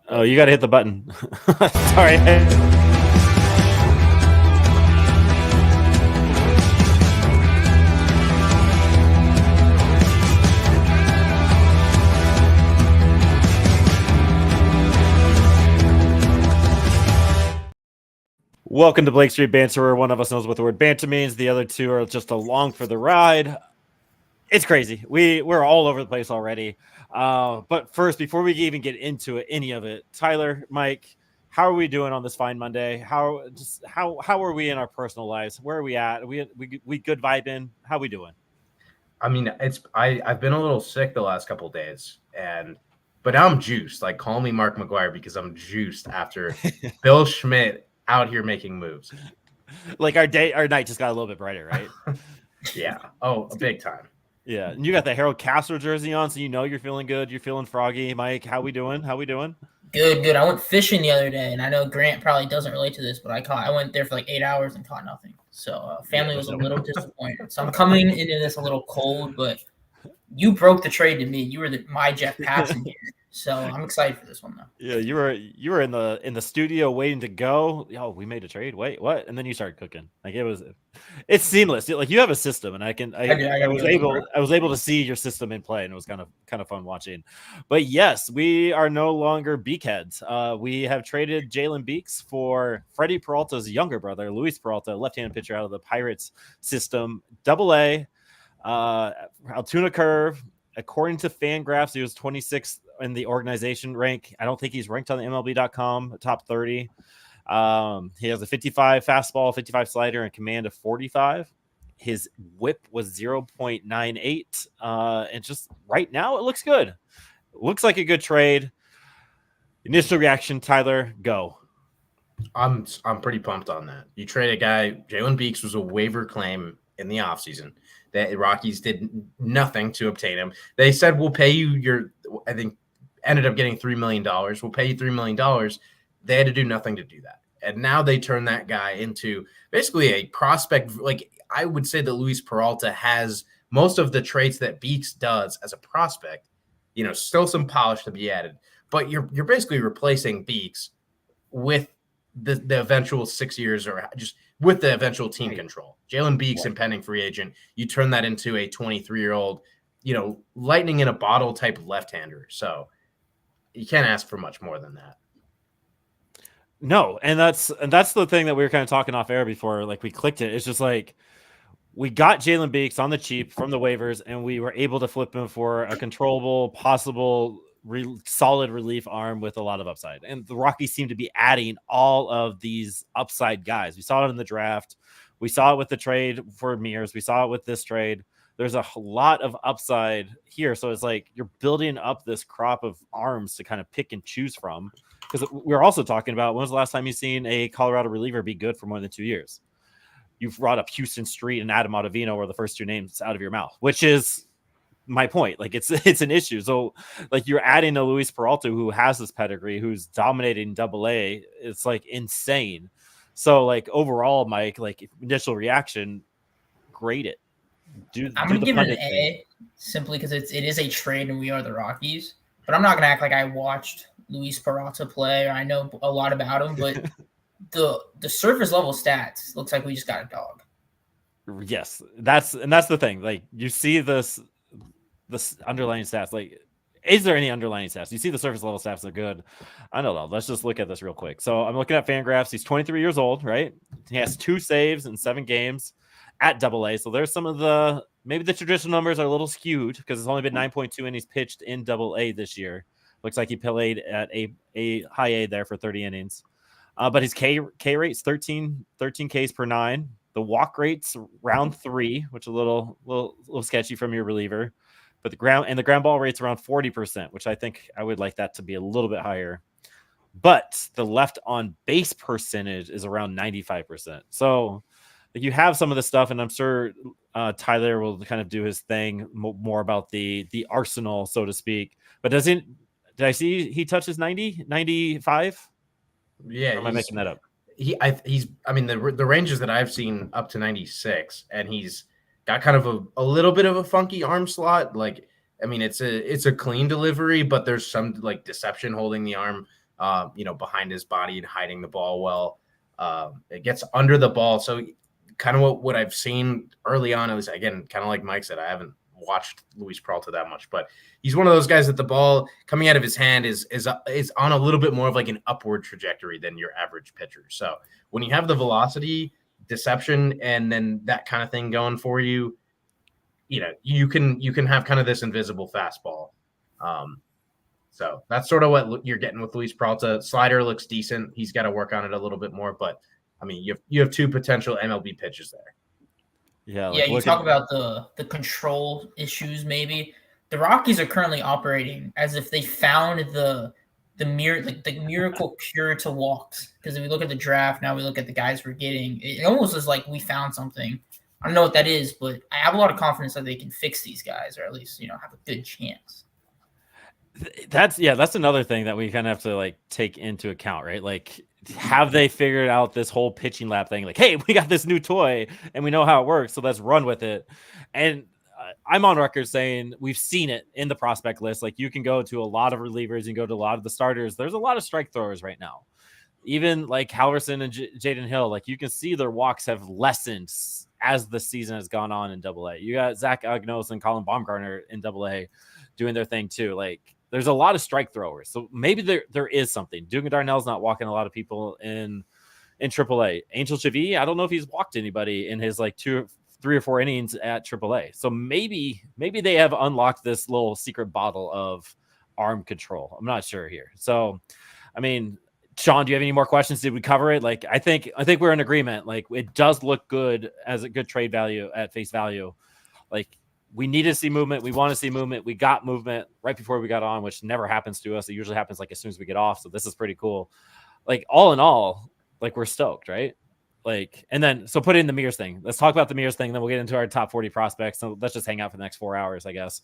Oh, you got to hit the button. Sorry. Welcome to Blake Street Banter, where one of us knows what the word banter means. The other two are just along for the ride. It's crazy. We're all over the place already. But first, before we even get into it, any of it, Tyler, Mike, how are we doing on this fine Monday? How are we in our personal lives? Where are we at? We good vibing? How are we doing? I mean, I've been a little sick the last couple of days, but now I'm juiced. Like, call me Mark McGuire because I'm juiced after Bill Schmidt out here making moves. Like our night just got a little bit brighter, right? Yeah. Oh, big time. Yeah, and you got the Harold Castro jersey on, so you know you're feeling good. You're feeling froggy, Mike. How we doing? Good. I went fishing the other day, and I know Grant probably doesn't relate to this, but I went there for like 8 hours and caught nothing. So family was a little disappointed. So I'm coming into this a little cold, but you broke the trade to me. You were my Jeff Passan here. So I'm excited for this one, though. Yeah, you were in the studio waiting to go. Oh, we made a trade. Wait, what? And then you started cooking. Like it's seamless. Like you have a system, and I was able to see your system in play, and it was kind of fun watching. But yes, we are no longer Beakheads. We have traded Jalen Beeks for Freddie Peralta's younger brother, Luis Peralta, left-handed pitcher out of the Pirates system, AA, Altoona curve. According to Fangraphs, he was 26th in the organization rank. I don't think he's ranked on the MLB.com top 30. He has a 55 fastball, 55 slider, and command of 45. His whip was 0.98. And just right now, it looks good. It looks like a good trade. Initial reaction, Tyler, go. I'm pretty pumped on that. You trade a guy. Jalen Beeks was a waiver claim in the offseason. The Rockies did nothing to obtain him. They said, we'll pay you I think ended up getting $3 million. We'll pay you $3 million. They had to do nothing to do that. And now they turn that guy into basically a prospect. Like, I would say that Luis Peralta has most of the traits that Beeks does as a prospect, still some polish to be added, but you're basically replacing Beeks with the eventual 6 years or just with the eventual team control. Jalen Beeks, impending free agent, you turn that into a 23-year-old, lightning in a bottle type of left-hander. So you can't ask for much more than that. No, and that's the thing that we were kind of talking off air before, like we clicked it. It's just like we got Jalen Beeks on the cheap from the waivers, and we were able to flip him for a controllable, possible solid relief arm with a lot of upside. And the Rockies seem to be adding all of these upside guys. We saw it in the draft. We saw it with the trade for Mears. We saw it with this trade. There's a lot of upside here. So it's like you're building up this crop of arms to kind of pick and choose from. Because we're also talking about, when was the last time you've seen a Colorado reliever be good for more than 2 years? You've brought up Houston Street and Adam Ottavino were the first two names out of your mouth, which is my point. Like it's an issue. So like you're adding a Luis Peralta who has this pedigree, who's dominating AA. It's like insane. So like overall, Mike, like initial reaction, grade it. I'm gonna give it an A simply because it is a trade and we are the Rockies. But I'm not gonna act like I watched Luis Peralta play or I know a lot about him. But the surface level stats looks like we just got a dog. Yes, that's the thing. Like you see this underlying stats. Like, is there any underlying stats? You see the surface level stats are good. I don't know. Let's just look at this real quick. So I'm looking at Fangraphs. He's 23 years old, right? He has 2 saves in 7 games at AA. So there's some of maybe the traditional numbers are a little skewed because it's only been 9.2 innings pitched in AA this year. Looks like he played at a high A there for 30 innings. But his K rate's 13 Ks per 9. The walk rate's round 3, which is a little sketchy from your reliever. But the ground ball rate's around 40%, which I think I would like that to be a little bit higher. But the left on base percentage is around 95%. So you have some of the stuff, and I'm sure Tyler will kind of do his thing more about the arsenal, so to speak. But did I see he touches 90, 95? Yeah. Or am I making that up? The ranges that I've seen up to 96, and he's got kind of a little bit of a funky arm slot. Like, I mean, it's a clean delivery, but there's some like deception holding the arm behind his body and hiding the ball well. It gets under the ball. So kind of what I've seen early on, it was, again, kind of like Mike said, I haven't watched Luis Peralta that much, but he's one of those guys that the ball coming out of his hand is on a little bit more of like an upward trajectory than your average pitcher. So when you have the velocity, deception, and then that kind of thing going for you, you can have kind of this invisible fastball. So that's sort of what you're getting with Luis Peralta. Slider looks decent. He's got to work on it a little bit more, but I mean, you have two potential MLB pitches there. Yeah, you talk about the control issues. Maybe the Rockies are currently operating as if they found the miracle cure to walks. Because if we look at the draft now, we look at the guys we're getting. It almost is like we found something. I don't know what that is, but I have a lot of confidence that they can fix these guys, or at least have a good chance. That's another thing that we kind of have to like take into account, right? Like, have they figured out this whole pitching lab thing? Like, hey, we got this new toy and we know how it works, so let's run with it. And I'm on record saying we've seen it in the prospect list. Like, you can go to a lot of relievers and go to a lot of the starters. There's a lot of strike throwers right now. Even like Halverson and Jaden Hill, like, you can see their walks have lessened as the season has gone on in Double-A. You got Zach Agnos and Colin Baumgartner in Double-A doing their thing too. Like, there's a lot of strike throwers. So maybe there is something. Dugan Darnell's not walking a lot of people in AAA. Angel Chavi, I don't know if he's walked anybody in his like 3 or 4 innings at AAA. So maybe they have unlocked this little secret bottle of arm control. I'm not sure here. So, I mean, Sean, do you have any more questions? Did we cover it? Like, I think we're in agreement. Like, it does look good as a good trade value at face value. Like, we need to see movement. We want to see movement. We got movement right before we got on, which never happens to us. It usually happens like as soon as we get off. So this is pretty cool. Like, all in all, like, we're stoked, right? Like, and then, so put in the Mears thing. Let's talk about the Mears thing. Then we'll get into our top 40 prospects. So let's just hang out for the next 4 hours, I guess.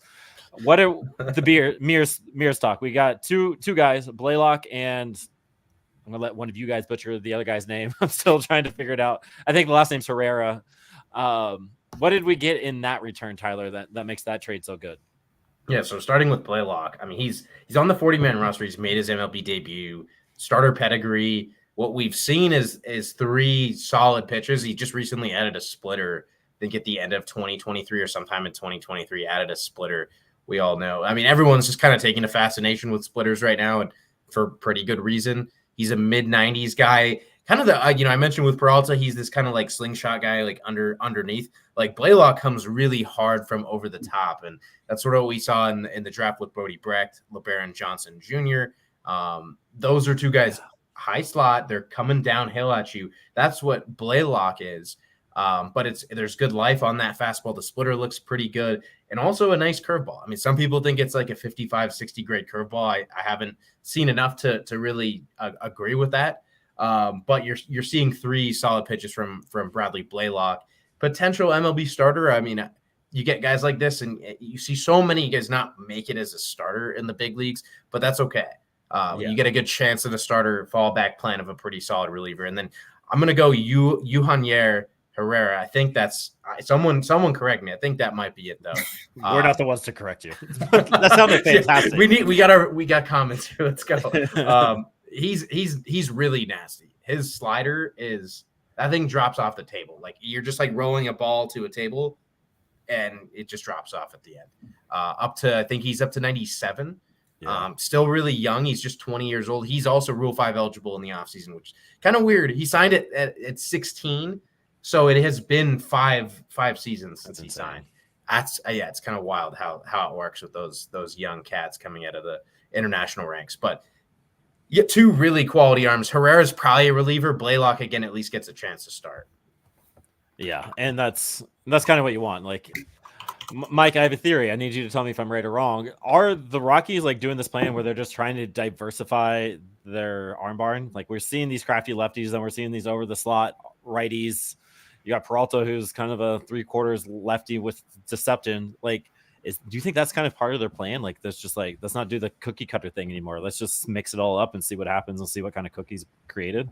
What are the Mears talk? We got two guys, Blaylock, and I'm going to let one of you guys butcher the other guy's name. I'm still trying to figure it out. I think the last name's Herrera. What did we get in that return, Tyler, that makes that trade so good? Yeah, so starting with Blaylock, I mean, he's on the 40-man roster. He's made his MLB debut, starter pedigree. What we've seen is 3 solid pitches. He just recently added a splitter. I think at the end of 2023 or sometime in 2023, added a splitter. We all know. I mean, everyone's just kind of taking a fascination with splitters right now, and for pretty good reason. He's a mid-90s guy. Kind of the, I mentioned with Peralta, he's this kind of like slingshot guy, like underneath. Like, Blaylock comes really hard from over the top, and that's sort of what we saw in the draft with Brody Brecht, LeBaron Johnson Jr. Those are 2 guys, high slot. They're coming downhill at you. That's what Blaylock is. But there's good life on that fastball. The splitter looks pretty good, and also a nice curveball. I mean, some people think it's like a 55, 60 grade curveball. I haven't seen enough to really agree with that. But you're seeing 3 solid pitches from Bradley Blaylock, potential MLB starter. I mean, you get guys like this, and you see so many guys not make it as a starter in the big leagues, but that's okay. You get a good chance at a starter fallback plan of a pretty solid reliever. And then I'm going to go Yuhanier Herrera. I think that's someone correct me. I think that might be it though. We're not the ones to correct you. That sounded fantastic. We got comments here. Let's go. He's really nasty. His slider that thing drops off the table. Like, you're just like rolling a ball to a table and it just drops off at the end. I think he's up to 97. Yeah. Still really young. He's just 20 years old. He's also Rule 5 eligible in the offseason, which is kind of weird. He signed it at 16. So it has been five seasons since he signed. It's kind of wild how it works with those young cats coming out of the international ranks. But you get 2 really quality arms. Herrera's probably a reliever. Blaylock, again, at least gets a chance to start. Yeah, and that's kind of what you want. Like, Mike, I have a theory. I need you to tell me if I'm right or wrong. Are the Rockies like doing this plan where they're just trying to diversify their arm barn? Like, we're seeing these crafty lefties, and we're seeing these over the slot righties. You got Peralta, who's kind of a 3/4 lefty with deception. Like, do you think that's kind of part of their plan? Like, that's just like, let's not do the cookie cutter thing anymore. Let's just mix it all up and see what happens and see what kind of cookies created.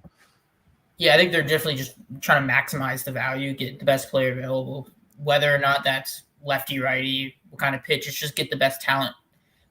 Yeah, I think they're definitely just trying to maximize the value, get the best player available, whether or not that's lefty, righty, what kind of pitch. It's just get the best talent.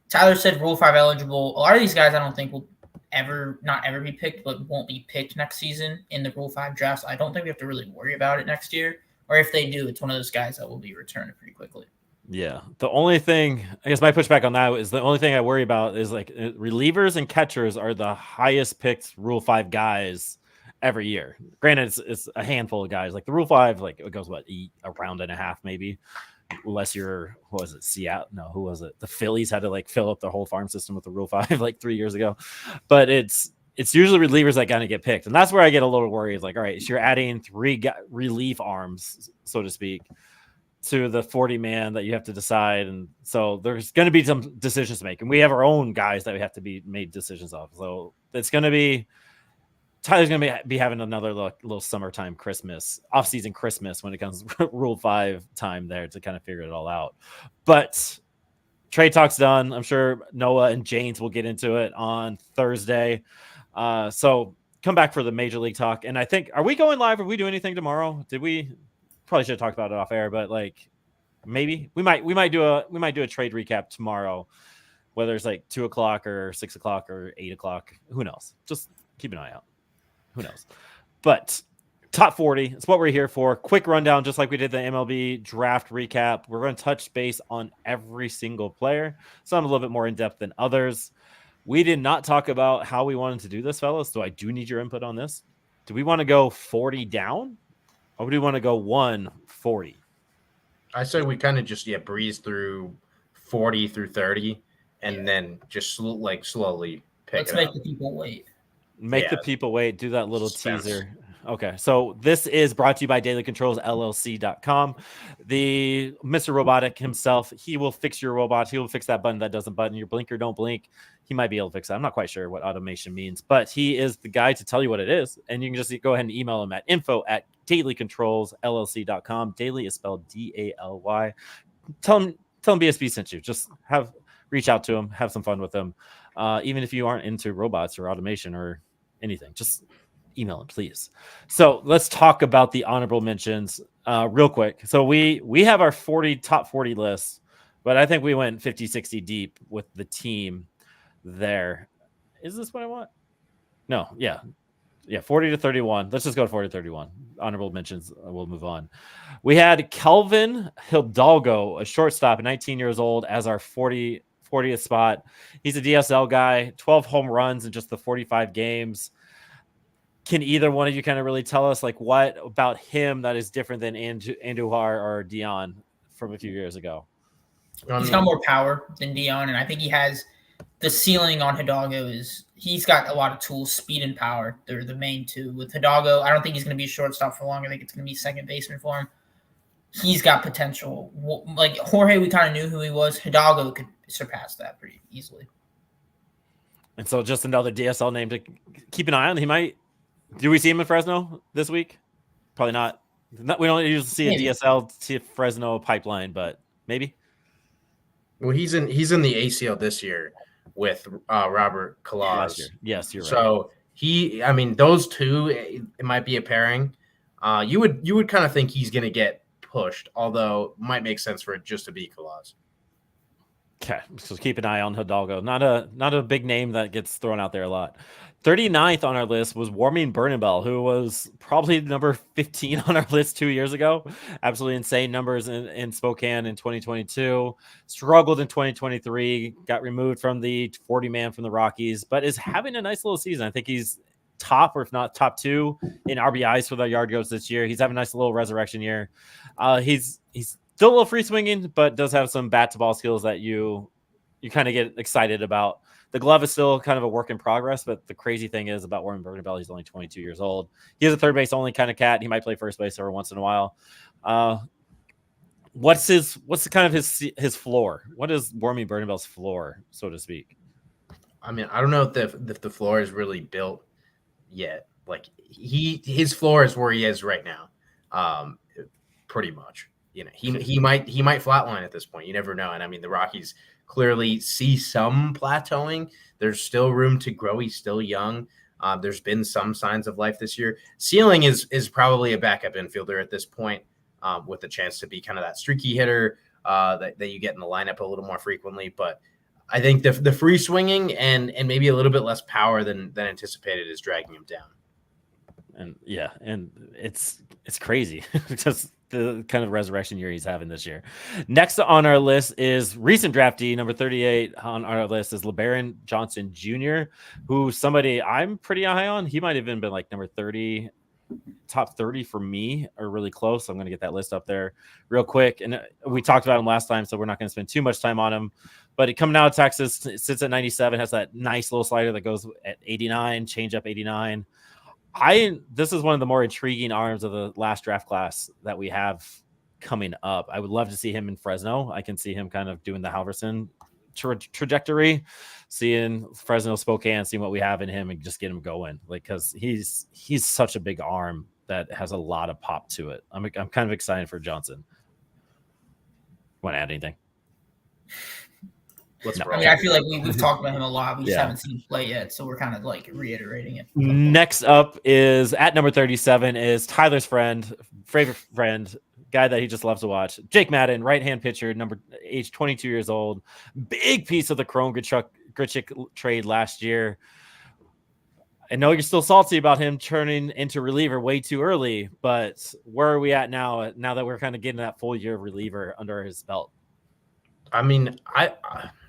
Tyler said Rule 5 eligible. A lot of these guys I don't think will not ever be picked, but won't be picked next season in the Rule 5 drafts. I don't think we have to really worry about it next year. Or if they do, it's one of those guys that will be returned pretty quickly. Yeah. The only thing, I guess my pushback on that is the only thing I worry about is like relievers and catchers are the highest picked Rule 5 guys every year. Granted, it's a handful of guys. Like the Rule 5, like it goes a round and a half maybe. Unless you're, what was it, Seattle? No, who was it? The Phillies had to like fill up their whole farm system with the Rule 5 like 3 years ago. But it's usually relievers that kind of get picked. And that's where I get a little worried. Like, all right, so you're adding 3 relief arms, so to speak, to the 40-man that you have to decide. And so there's going to be some decisions to make. And we have our own guys that we have to be made decisions of. So it's going to be, Tyler's going to be having another little summertime Christmas, off-season Christmas when it comes to Rule 5 time there to kind of figure it all out. But trade talk's done. I'm sure Noah and James will get into it on Thursday. So come back for the Major League talk. And I think, are we going live? Are we doing anything tomorrow? Probably should have talked about it off air, but like maybe we might do a trade recap tomorrow, whether it's like 2:00 or 6:00 or 8:00. Who knows? Just keep an eye out. Who knows? But top 40 is what we're here for. Quick rundown, just like we did the MLB draft recap. We're going to touch base on every single player. Some a little bit more in depth than others. We did not talk about how we wanted to do this, fellas. So I do need your input on this. Do we want to go 40 down, or do we want to go 140? I say we kind of just breeze through 40 through 30, and then just slowly pick. Let's make the people wait. Make the people wait. Do that little teaser. Okay. So this is brought to you by dailycontrolsllc.com. The Mr. Robotic himself, he will fix your robot. He will fix that button that doesn't button. Your blinker don't blink. He might be able to fix that. I'm not quite sure what automation means, but he is the guy to tell you what it is. And you can just go ahead and email him at info@dailycontrolsllc.com. Daily is spelled DALY. Tell him BSB sent you. Just reach out to him, have some fun with him. Even if you aren't into robots or automation or anything, just email him, please. So let's talk about the honorable mentions real quick. So we have our top 40 list, but I think we went 50, 60 deep with the team there. Is this what I want? No. Yeah. 40 to 31. Let's just go to 40 to 31. Honorable mentions. We'll move on. We had Kelvin Hidalgo, a shortstop, 19 years old, as our 40th spot. He's a DSL guy, 12 home runs in just the 45 games. Can either one of you kind of really tell us like what about him that is different than Andujar or Dion from a few years ago? He's got more power than Dion, and I think he has the ceiling on Hidalgo is he's got a lot of tools, speed and power. They're the main two. With Hidalgo, I don't think he's going to be a shortstop for long. I think it's going to be second baseman for him. He's got potential. Like Jorge, we kind of knew who he was. Hidalgo could surpass that pretty easily. And so just another DSL name to keep an eye on. He might. Do we see him in Fresno this week? Probably not. We don't usually see a DSL to Fresno pipeline, but maybe. Well, he's in the ACL this year with Robert Kalaz. Yes, you're right. So those two, it might be a pairing. You would kind of think he's going to get pushed, although it might make sense for it just to be Kalaz. Okay, so keep an eye on Hidalgo. Not a big name that gets thrown out there a lot. 39th on our list was Warming Bernabel, who was probably number 15 on our list 2 years ago. Absolutely insane numbers in Spokane in 2022. Struggled in 2023. Got removed from the 40-man from the Rockies, but is having a nice little season. I think he's top, or if not top 2 in RBIs for the Yard Goats this year. He's having a nice little resurrection year. He's still a little free swinging, but does have some bat to ball skills that you kind of get excited about. The glove is still kind of a work in progress, but the crazy thing is about Warren Bernabel, he's only 22 years old. He is a third base only kind of cat. He might play first base every once in a while. What's the kind of his floor? What is Warming Bernabel's floor, so to speak? I mean, I don't know if the floor is really built yet. Like his floor is where he is right now, pretty much. You know, he might flatline at this point. You never know. And I mean, the Rockies clearly see some plateauing. There's still room to grow. He's still young. There's been some signs of life this year. Ceiling is probably a backup infielder at this point, with a chance to be kind of that streaky hitter that you get in the lineup a little more frequently. But I think the free swinging and maybe a little bit less power than anticipated is dragging him down. And yeah, and it's crazy just the kind of resurrection year he's having this year. Next on our list is recent draftee number 38 on our list is LeBaron Johnson Jr., who somebody I'm pretty high on. He might have even been like number 30, top 30 for me, or really close. So I'm going to get that list up there real quick. And we talked about him last time, so we're not going to spend too much time on him. But coming out of Texas, sits at 97, has that nice little slider that goes at 89, change up 89. This is one of the more intriguing arms of the last draft class that we have coming up. I would love to see him in Fresno. I can see him kind of doing the Halverson trajectory, seeing Fresno, Spokane, seeing what we have in him and just get him going. Like, because he's such a big arm that has a lot of pop to it. I'm kind of excited for Johnson. Want to add anything? I feel like we've talked about him a lot. We just haven't seen him play yet, so we're kind of like reiterating it. Next up is at number 37 is Tyler's favorite friend, guy that he just loves to watch. Jake Madden, right-hand pitcher, age 22 years old. Big piece of the Chrome Grichuk trade last year. I know you're still salty about him turning into reliever way too early, but where are we at now that we're kind of getting that full year of reliever under his belt? I mean,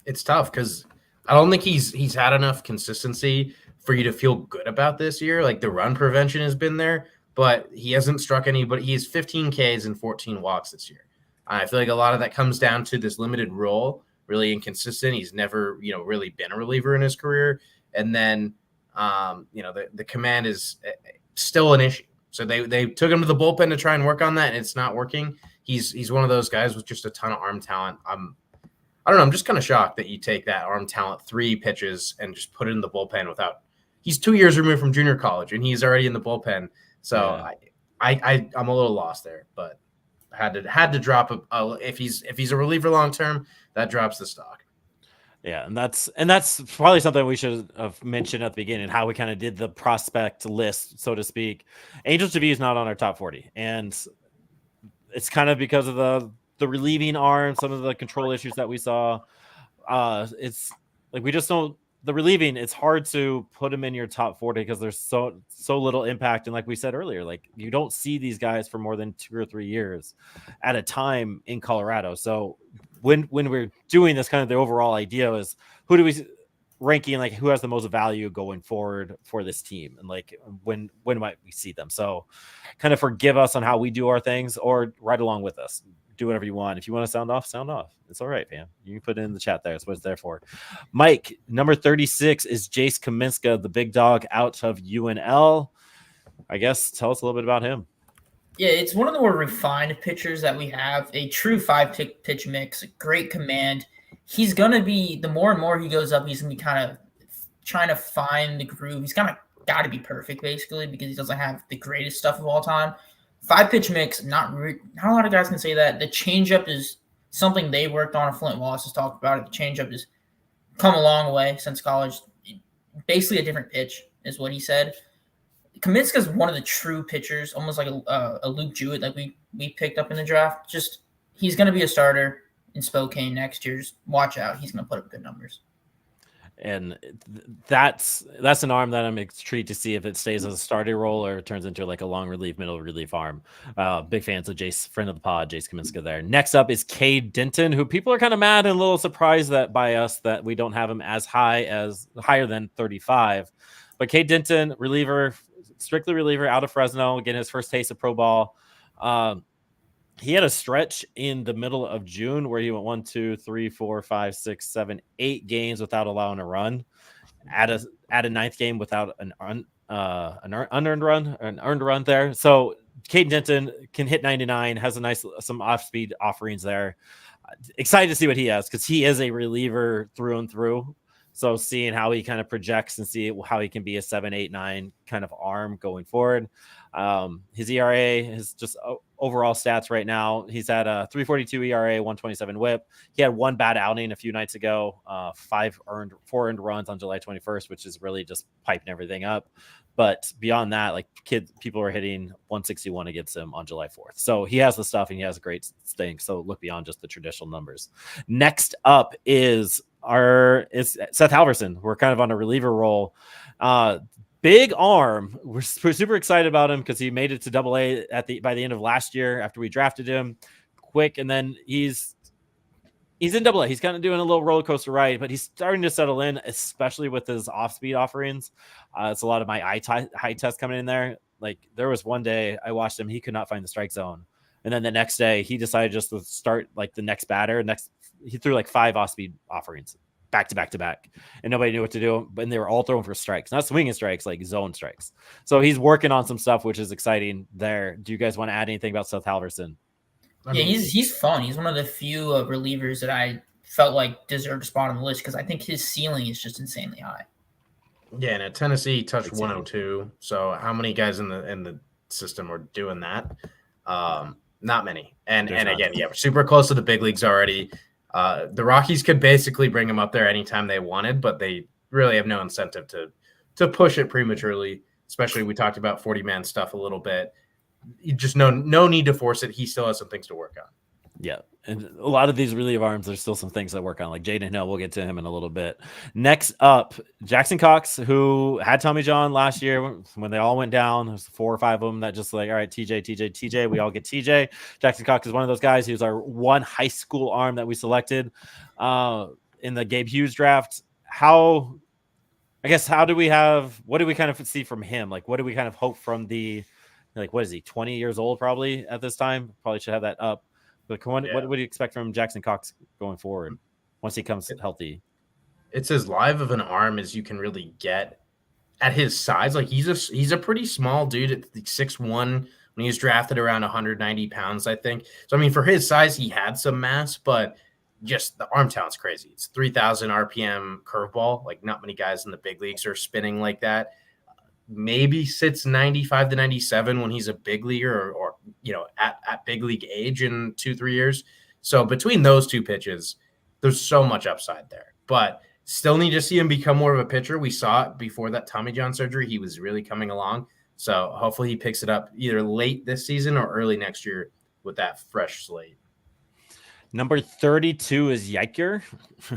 it's tough because I don't think he's had enough consistency for you to feel good about this year. Like, the run prevention has been there, but he hasn't struck anybody. He has 15 Ks and 14 walks this year. I feel like a lot of that comes down to this limited role, really inconsistent. He's never, really been a reliever in his career. And then, the command is still an issue. So they took him to the bullpen to try and work on that, and it's not working. He's one of those guys with just a ton of arm talent. I don't know. I'm just kind of shocked that you take that arm talent, 3 pitches, and just put it in the bullpen without. He's 2 years removed from junior college, and he's already in the bullpen. So yeah. I'm a little lost there, but had to drop if he's a reliever long term, that drops the stock. Yeah, and that's probably something we should have mentioned at the beginning, how we kind of did the prospect list, so to speak. Angels to be is not on our top 40, and it's kind of because of the relieving arm, some of the control issues that we saw. It's like we just don't. The relieving, it's hard to put them in your top 40 because there's so little impact. And like we said earlier, like you don't see these guys for more than 2 or 3 years at a time in Colorado. So when we're doing this, kind of the overall idea is who do we ranking, like who has the most value going forward for this team, and like when might we see them? So kind of forgive us on how we do our things, or right along with us. Do whatever you want. If you want to sound off. It's all right, man. You can put it in the chat there. That's what it's there for. Mike, number 36 is Jace Kaminska, the big dog out of UNL. I guess tell us a little bit about him. Yeah, it's one of the more refined pitchers that we have. A true 5-pitch mix, great command. He's going to be, the more and more he goes up, he's going to be kind of trying to find the groove. He's kind of got to be perfect, basically, because he doesn't have the greatest stuff of all time. 5-pitch mix, not a lot of guys can say that. The changeup is something they worked on. Flint Wallace has talked about it. The changeup has come a long way since college. Basically a different pitch is what he said. Kaminska is one of the true pitchers, almost like a Luke Jewett that we picked up in the draft. Just he's going to be a starter in Spokane next year. Just watch out. He's going to put up good numbers. And that's an arm that I'm intrigued to see if it stays as a starting role or it turns into like a long relief, middle relief arm. Big fans of Jace, friend of the pod, Jace Kaminska there. Next up is Cade Denton, who people are kind of mad and a little surprised that by us that we don't have him as higher than 35. But Cade Denton, reliever, strictly reliever out of Fresno, getting his first taste of pro ball. He had a stretch in the middle of June where he went 1, 2, 3, 4, 5, 6, 7, 8 games without allowing a run. At a 9th game without an unearned run, an earned run there. So Cade Denton can hit 99, has some off-speed offerings there. Excited to see what he has because he is a reliever through and through. So seeing how he kind of projects and see how he can be a 7, 8, 9 kind of arm going forward. His ERA, his just overall stats right now, he's at a 3.42 ERA, 1.27 WHIP. He had 1 bad outing a few nights ago, 4 earned runs on July 21st, which is really just piping everything up. But beyond that, like people are hitting 161 against him on July 4th. So he has the stuff and he has a great stink. So look beyond just the traditional numbers. Next up is is Seth Halverson. We're kind of on a reliever role. Big arm. We're super excited about him because he made it to AA by the end of last year after we drafted him quick, and then he's in AA. He's kind of doing a little roller coaster ride, but he's starting to settle in, especially with his off-speed offerings. It's a lot of my high test coming in there. Like there was one day I watched him, he could not find the strike zone, and then the next day he decided just to start like the next batter. He threw like 5 off-speed offerings back to back, and nobody knew what to do. But they were all throwing for strikes, not swinging strikes, like zone strikes. So he's working on some stuff, which is exciting. There, do you guys want to add anything about Seth Halverson? Yeah, he's fun. He's one of the few relievers that I felt like deserved a spot on the list because I think his ceiling is just insanely high. Yeah, and at Tennessee, he touched 102. So how many guys in the system are doing that? Not many. And again, we're super close to the big leagues already. The Rockies could basically bring him up there anytime they wanted, but they really have no incentive to push it prematurely. Especially we talked about 40-man stuff a little bit. You just no need to force it. He still has some things to work on. Yeah, and a lot of these relief arms, there's still some things to work on, like Jaden Hill. We'll get to him in a little bit. Next up, Jackson Cox, who had Tommy John last year when they all went down. There's 4 or 5 of them that just like, all right, TJ. We all get TJ. Jackson Cox is one of those guys. He was our one high school arm that we selected in the Gabe Hughes draft. What do we kind of see from him? Like, what do we kind of hope from like, what is he, 20 years old probably at this time? Probably should have that up. But what do you expect from Jackson Cox going forward once he comes healthy? It's as live of an arm as you can really get at his size. Like he's a pretty small dude at 6'1", when he was drafted around 190 pounds, I think. So, I mean, for his size, he had some mass, but just the arm talent's crazy. It's 3,000 RPM curveball. Like not many guys in the big leagues are spinning like that. Maybe sits 95 to 97 when he's a big leaguer or at big league age in 2-3 years. So between those two pitches, there's so much upside there, but still need to see him become more of a pitcher. We saw it before that Tommy John surgery. He was really coming along. So hopefully he picks it up either late this season or early next year with that fresh slate. Number 32 is Yiker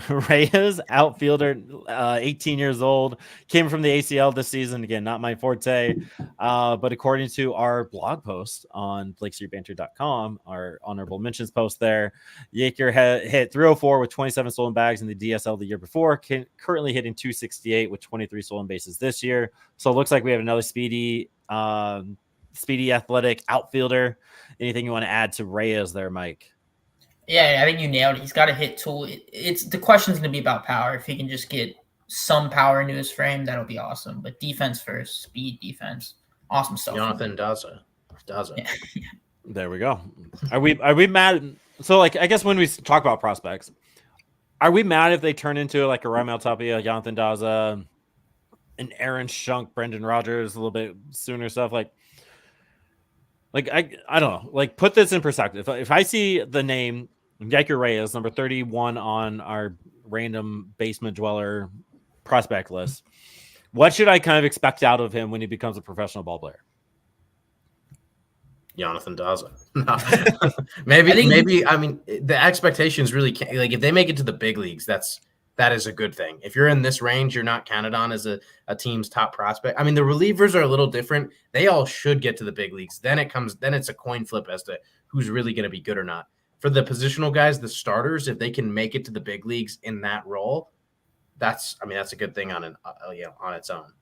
Reyes, outfielder, 18 years old, came from the ACL this season. Again, not my forte, but according to our blog post on BlakeStreetBanter.com, our honorable mentions post there, Yiker hit 304 with 27 stolen bags in the DSL the year before, currently hitting 268 with 23 stolen bases this year. So it looks like we have another speedy athletic outfielder. Anything you want to add to Reyes there, Mike? Yeah, I think you nailed it. He's got a hit tool. It's the question's going to be about power. If he can just get some power into his frame, that'll be awesome. But defense first, speed, defense, awesome stuff. Jonathan Daza. Yeah. There we go. Are we mad? So, like, I guess when we talk about prospects, are we mad if they turn into like a Raimel Tapia, Jonathan Daza, an Aaron Shunk, Brendan Rodgers, a little bit sooner stuff like I don't know. Like, put this in perspective. If I see the name Yiker Reyes, number 31 on our random basement dweller prospect list, what should I kind of expect out of him when he becomes a professional ball player? Jonathan Daza. Maybe. I mean, the expectations really can't, like, if they make it to the big leagues, that is a good thing. If you're in this range, you're not counted on as a team's top prospect. I mean, the relievers are a little different. They all should get to the big leagues. Then it's a coin flip as to who's really going to be good or not. For the positional guys, the starters, if they can make it to the big leagues in that role, that's a good thing on its own.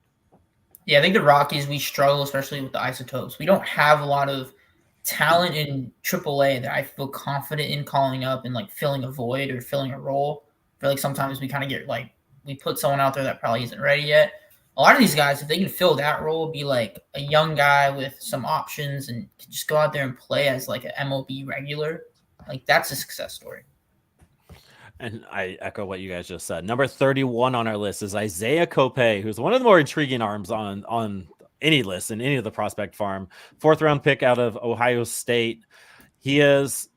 Yeah, I think the Rockies, we struggle, especially with the isotopes. We don't have a lot of talent in AAA that I feel confident in calling up and like filling a void or filling a role. I feel like sometimes we kind of get like we put someone out there that probably isn't ready yet. A lot of these guys, if they can fill that role, be like a young guy with some options and just go out there and play as like an MLB regular, like that's a success story. And I echo what you guys just said. Number 31 on our list is Isaiah Kopay, who's one of the more intriguing arms on any list in any of the prospect farm. 4th round pick out of Ohio State. He is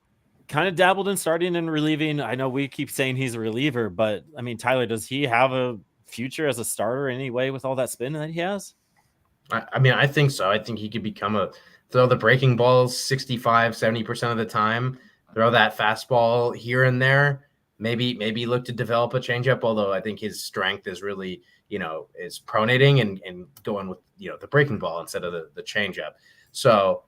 kind of dabbled in starting and relieving. I know we keep saying he's a reliever, but I mean, Tyler, does he have a future as a starter anyway with all that spin that he has? I mean, I think so. I think he could become throw the breaking balls 65, 70% of the time, throw that fastball here and there. maybe look to develop a changeup. Although I think his strength is really, is pronating and going with, the breaking ball instead of the changeup. So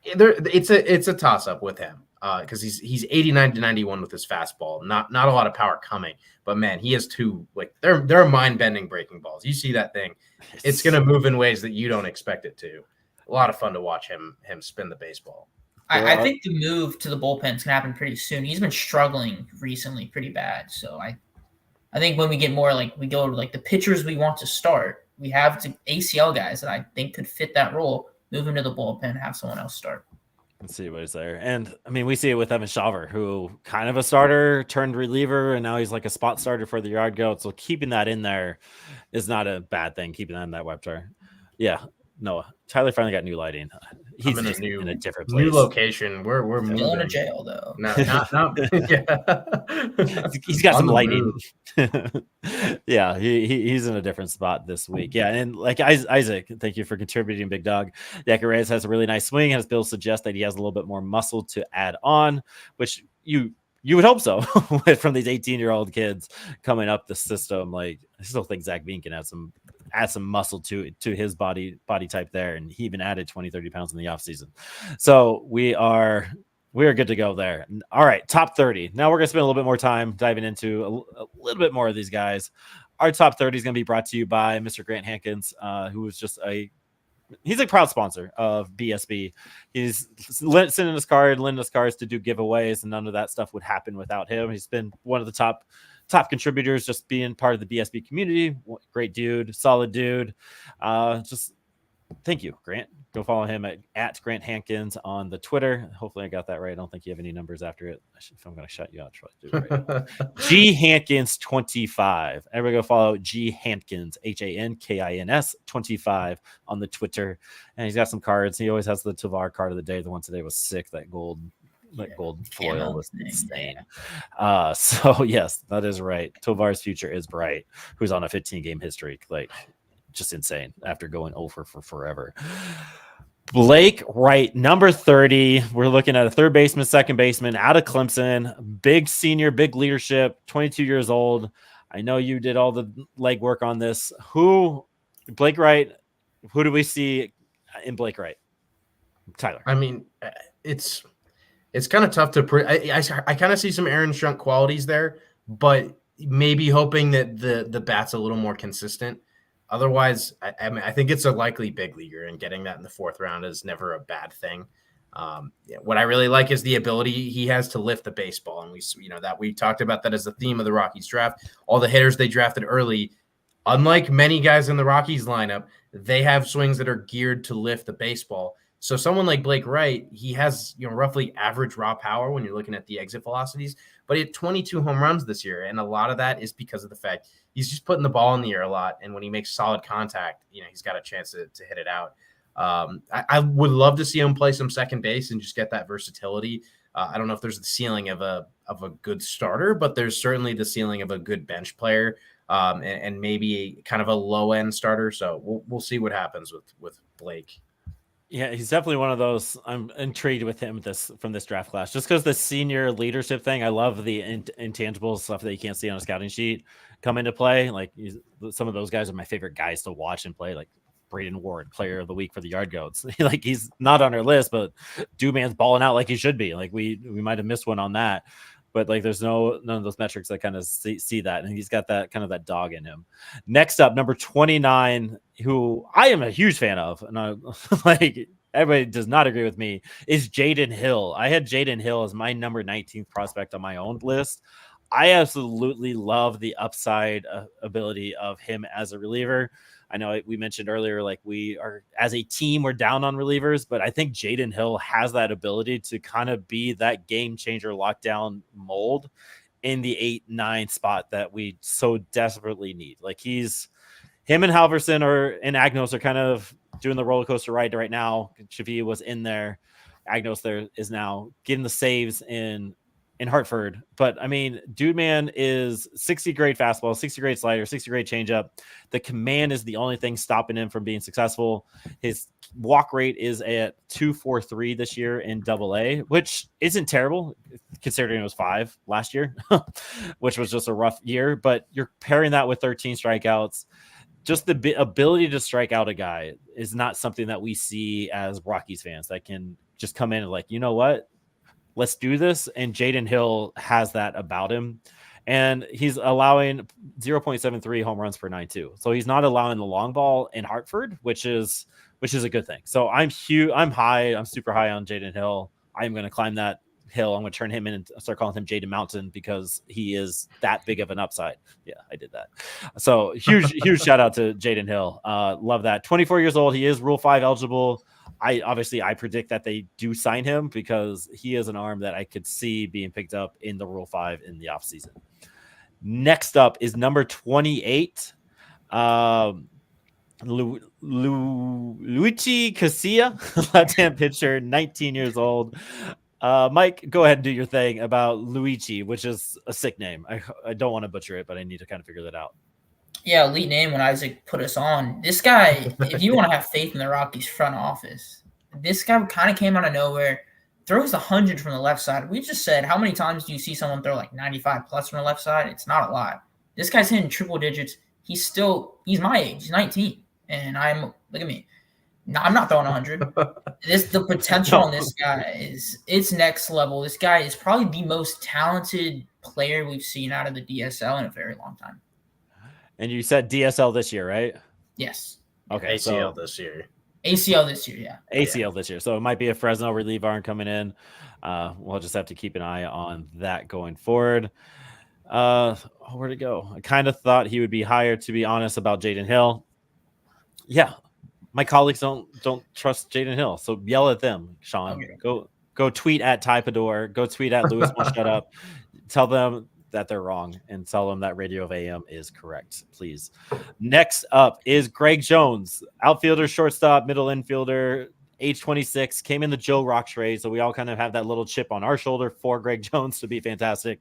it's a toss up with him because he's 89 to 91 with his fastball. Not a lot of power coming, but man, he has two, like, they're mind bending breaking balls. You see that thing, it's going to move in ways that you don't expect it to. A lot of fun to watch him spin the baseball. I think the move to the bullpen is going to happen pretty soon. He's been struggling recently pretty bad. So I think when we get more, like, we go to, like, the pitchers we want to start, we have the ACL guys that I think could fit that role. Move him to the bullpen, have someone else start. Let's see what is there. And I mean, we see it with Evan Shaver, who kind of a starter turned reliever, and now he's like a spot starter for the yard goat. So keeping that in there is not a bad thing. Keeping that in that web chart. Yeah. Noah, Tyler finally got new lighting. He's in a different place. New location. We're still in a jail though. No. Yeah. He's got some lighting. Yeah, he's in a different spot this week. Yeah, and like Isaac, thank you for contributing, big dog. Decker Reyes has a really nice swing. As Bill suggests that he has a little bit more muscle to add on, which you would hope so from these 18-year-old kids coming up the system. Like, I still think Zach Bean can add some muscle to his body type there, and he even added 20-30 pounds in the offseason. So we are good to go there. All right, top 30. Now we're gonna spend a little bit more time diving into a little bit more of these guys. Our top 30 is gonna be brought to you by Mr. Grant Hankins, who is just he's a proud sponsor of BSB. He's sending us lending us cards to do giveaways, and none of that stuff would happen without him. He's been one of the top contributors, just being part of the BSB community. Great dude, solid dude. Just thank you, Grant. Go follow him at Grant Hankins on the Twitter. Hopefully I got that right. I don't think you have any numbers after it. If I'm going to shut you out, try to do it right. G Hankins 25. Everybody go follow G Hankins, HANKINS 25 on the Twitter. And he's got some cards. He always has the Tovar card of the day. The one today was sick. That gold foil was insane. So yes, that is right. Tovar's future is bright. Who's on a 15-game hit streak, like, just insane after going over for forever. Blake Wright, number 30. We're looking at a third baseman, second baseman out of Clemson. Big senior, big leadership. 22 years old. I know you did all the legwork on this. Blake Wright? Who do we see in Blake Wright? Tyler. I mean, it's kind of tough to I kind of see some Aaron Shrunk qualities there, but maybe hoping that the bat's a little more consistent. Otherwise, I think it's a likely big leaguer, and getting that in the fourth round is never a bad thing. What I really like is the ability he has to lift the baseball, and we talked about that as the theme of the Rockies draft. All the hitters they drafted early, unlike many guys in the Rockies lineup, they have swings that are geared to lift the baseball. So someone like Blake Wright, he has roughly average raw power when you're looking at the exit velocities, but he had 22 home runs this year, and a lot of that is because of the fact he's just putting the ball in the air a lot, and when he makes solid contact, he's got a chance to hit it out. I would love to see him play some second base and just get that versatility. I don't know if there's the ceiling of a good starter, but there's certainly the ceiling of a good bench player, and maybe kind of a low end starter. So we'll see what happens with Blake. Yeah, he's definitely one of those. I'm intrigued with him from this draft class, just because the senior leadership thing. I love the intangible stuff that you can't see on a scouting sheet come into play. Like, some of those guys are my favorite guys to watch and play. Like Braden Ward, player of the week for the Yard Goats. Like, he's not on our list, but Man's balling out like he should be. Like, we might have missed one on that. But like, there's none of those metrics that kind of see that, and he's got that kind of that dog in him. Next up, number 29, who I am a huge fan of, and I like everybody does not agree with me, is Jaden Hill. I had Jaden Hill as my number 19th prospect on my own list. I absolutely love the upside ability of him as a reliever. I know we mentioned earlier, like, we are, as a team, we're down on relievers, but I think Jaden Hill has that ability to kind of be that game changer lockdown mold in the 8-9 spot that we so desperately need. Like, him and Halverson and Agnos are kind of doing the roller coaster ride right now. Shavi was in there. Agnos there is now getting the saves in in Hartford. But I mean, dude, man is 60 grade fastball, 60 grade slider, 60 grade changeup. The command is the only thing stopping him from being successful. His walk rate is at 2.43 this year in AA, which isn't terrible considering it was 5 last year, which was just a rough year. But you're pairing that with 13 strikeouts. Just the ability to strike out a guy is not something that we see as Rockies fans that can just come in and like, you know what? Let's do this. And Jaden Hill has that about him. And he's allowing 0.73 home runs per 9 too. So he's not allowing the long ball in Hartford, which is a good thing. So I'm super high on Jaden Hill. I'm going to climb that hill. I'm going to turn him in and start calling him Jaden Mountain because he is that big of an upside. Yeah, I did that. So huge shout out to Jaden Hill. Love that. 24 years old. He is Rule 5 eligible. I predict that they do sign him because he is an arm that I could see being picked up in the Rule 5 in the offseason. Next up is number 28. Luigi Casilla, left-hand pitcher, 19 years old. Mike, go ahead and do your thing about Luigi, which is a sick name. I don't want to butcher it, but I need to kind of figure that out. Yeah, elite name when Isaac put us on. This guy, if you want to have faith in the Rockies front office, this guy kind of came out of nowhere, throws 100 from the left side. We just said, how many times do you see someone throw like 95 plus from the left side? It's not a lot. This guy's hitting triple digits. He's my age. He's 19. And look at me. No, I'm not throwing 100. The potential on this guy it's next level. This guy is probably the most talented player we've seen out of the DSL in a very long time. And you said DSL this year, right? Yes. Okay, ACL this year. ACL this year, yeah. ACL this year. So it might be a Fresno relief arm coming in. We'll just have to keep an eye on that going forward. Where'd it go? I kind of thought he would be higher, to be honest, about Jaden Hill. Yeah. My colleagues don't trust Jaden Hill, so yell at them, Sean. Okay. Go tweet at Ty Pador. Go tweet at Lewis Won't Shut Up. Tell them that they're wrong and tell them that Radio of AM is correct, please. Next up is Greg Jones, outfielder, shortstop, middle infielder, age 26, came in the Joe Rock trade, so we all kind of have that little chip on our shoulder for Greg Jones to be fantastic.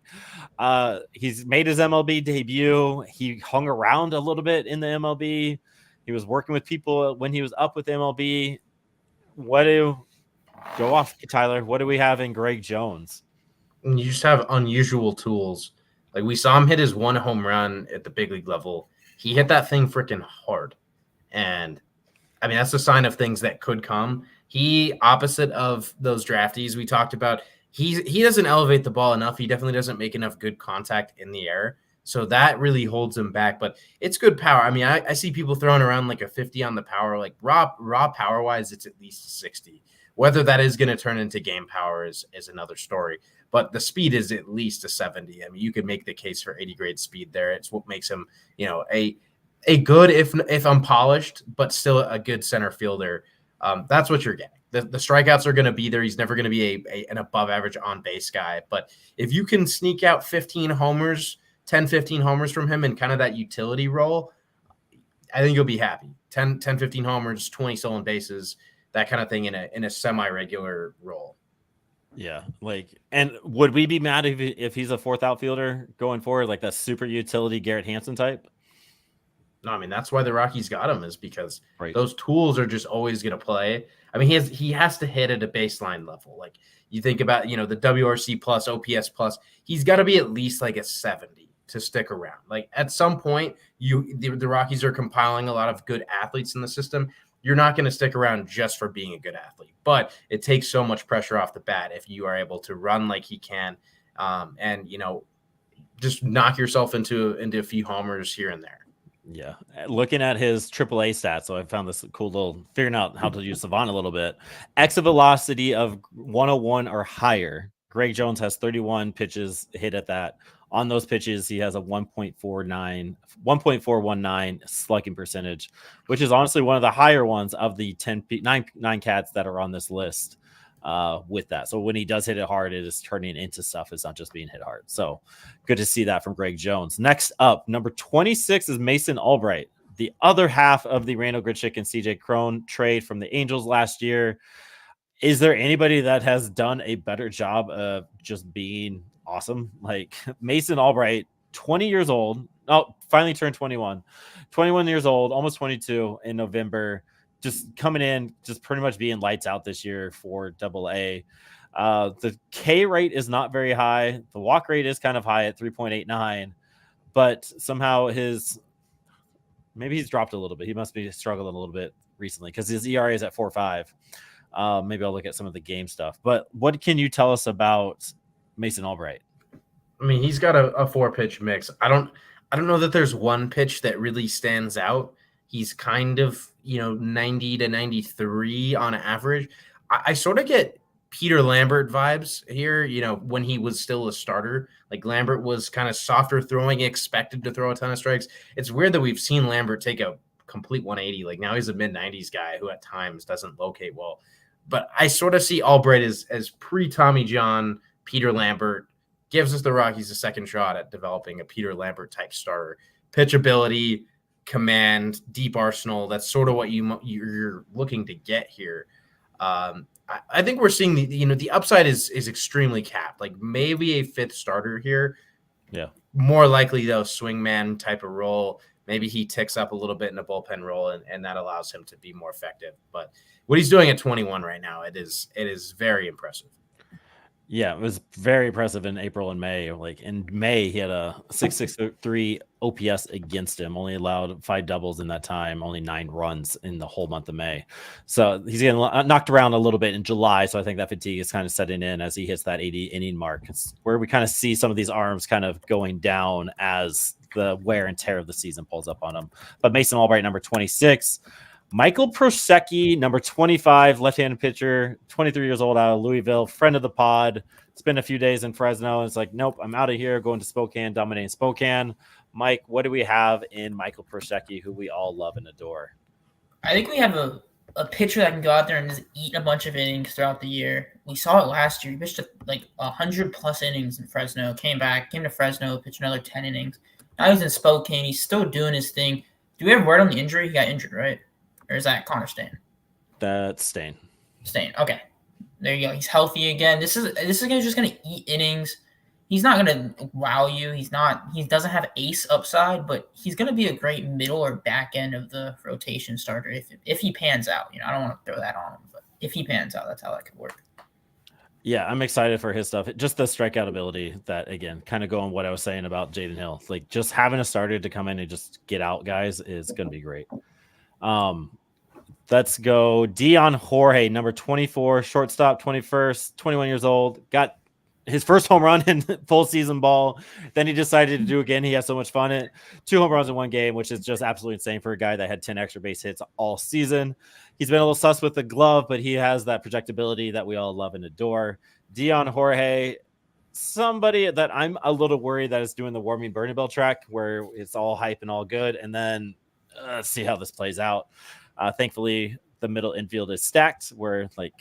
He's made his MLB debut. He hung around a little bit in the MLB. He was working with people when he was up with MLB. Go off, Tyler. What do we have in Greg Jones? You just have unusual tools. Like we saw him hit his 1 home run at the big league level. He hit that thing freaking hard. And I mean, that's a sign of things that could come. He, opposite of those draftees we talked about, he doesn't elevate the ball enough. He definitely doesn't make enough good contact in the air. So that really holds him back, but it's good power. I mean, I see people throwing around like a 50 on the power, like raw power wise, it's at least 60. Whether that is going to turn into game power is another story, but the speed is at least a 70. I mean, you could make the case for 80 grade speed there. It's what makes him, a good, if unpolished, but still a good center fielder. That's what you're getting. The strikeouts are going to be there. He's never going to be an above average on base guy, but if you can sneak out 15 homers, 10, 15 homers from him in kind of that utility role, I think you'll be happy. 10, 15 homers, 20 stolen bases, that kind of thing in a semi-regular role. Yeah. And would we be mad if he's a 4th outfielder going forward, like that super utility Garrett Hansen type? No, I mean, that's why the Rockies got him, is because those tools are just always going to play. I mean, he has to hit at a baseline level. Like you think about, the WRC plus, OPS plus, he's got to be at least like a 70 to stick around. Like at some point, the Rockies are compiling a lot of good athletes in the system. You're not going to stick around just for being a good athlete, but it takes so much pressure off the bat if you are able to run like he can, and just knock yourself into a few homers here and there. Yeah. Looking at his AAA stats, so I found this cool little figuring out how to use Savant a little bit. Exit velocity of 101 or higher. Greg Jones has 31 pitches hit at that. On those pitches, he has a 1.419 slugging percentage, which is honestly one of the higher ones of the 9 cats that are on this list with that. So when he does hit it hard, it is turning into stuff. It's not just being hit hard. So good to see that from Greg Jones. Next up, number 26 is Mason Albright, the other half of the Randall Grichuk and CJ Cron trade from the Angels last year. Is there anybody that has done a better job of just being awesome. Like Mason Albright, 20 years old. Oh, finally turned 21. 21 years old, almost 22 in November. Just coming in, just pretty much being lights out this year for AA. The K rate is not very high. The walk rate is kind of high at 3.89, but somehow maybe he's dropped a little bit. He must be struggling a little bit recently because his ERA is at 4.5. Maybe I'll look at some of the game stuff. But what can you tell us about Mason Albright? I mean, he's got a 4-pitch mix. I don't know that there's one pitch that really stands out. He's kind of, 90 to 93 on average. I sort of get Peter Lambert vibes here, when he was still a starter. Like Lambert was kind of softer throwing, expected to throw a ton of strikes. It's weird that we've seen Lambert take a complete 180. Like now he's a mid-90s guy who at times doesn't locate well. But I sort of see Albright as pre-Tommy John, Peter Lambert, gives us the Rockies a second shot at developing a Peter Lambert type starter. Pitchability, command, deep arsenal. That's sort of what you're looking to get here. I think we're seeing the upside is extremely capped. Like maybe a fifth starter here. Yeah. More likely though, swingman type of role. Maybe he ticks up a little bit in a bullpen role, and that allows him to be more effective. But what he's doing at 21 right now, it is very impressive. Yeah, it was very impressive in April and May. Like in May, he had a 6.63 OPS against him, only allowed 5 doubles in that time, only 9 runs in the whole month of May. So he's getting knocked around a little bit in July. So I think that fatigue is kind of setting in as he hits that 80 inning mark. It's where we kind of see some of these arms kind of going down as the wear and tear of the season pulls up on him. But Mason Albright, number 26. Michael Prosecki, number 25, left-handed pitcher, 23 years old, out of Louisville, friend of the pod. Spent a few days in Fresno. It's like, nope, I'm out of here, going to Spokane, dominating Spokane. Mike, what do we have in Michael Prosecki, who we all love and adore? I think we have a pitcher that can go out there and just eat a bunch of innings throughout the year. We saw it last year. He pitched like 100-plus innings in Fresno, came to Fresno, pitched another 10 innings. Now he's in Spokane. He's still doing his thing. Do we have word on the injury? He got injured, right? Or is that Connor Stain? That's Stain. Stain. Okay. There you go. He's healthy again. This is just going to eat innings. He's not going to wow you. He doesn't have ace upside, but he's going to be a great middle or back end of the rotation starter if he pans out. I don't want to throw that on him, but if he pans out, that's how that could work. Yeah, I'm excited for his stuff. Just the strikeout ability that, again, kind of going what I was saying about Jaden Hill. Like just having a starter to come in and just get out guys is going to be great. Let's go Dion Jorge, number 24, shortstop, 21st, 21 years old, got his first home run in full season ball. Then he decided to do again. He has so much fun at 2 home runs in one game, which is just absolutely insane for a guy that had 10 extra base hits all season. He's been a little sus with the glove, but he has that projectability that we all love and adore. Dion Jorge, somebody that I'm a little worried that is doing the warming Bernie Bell track where it's all hype and all good. And then let's see how this plays out. Thankfully, the middle infield is stacked where, like,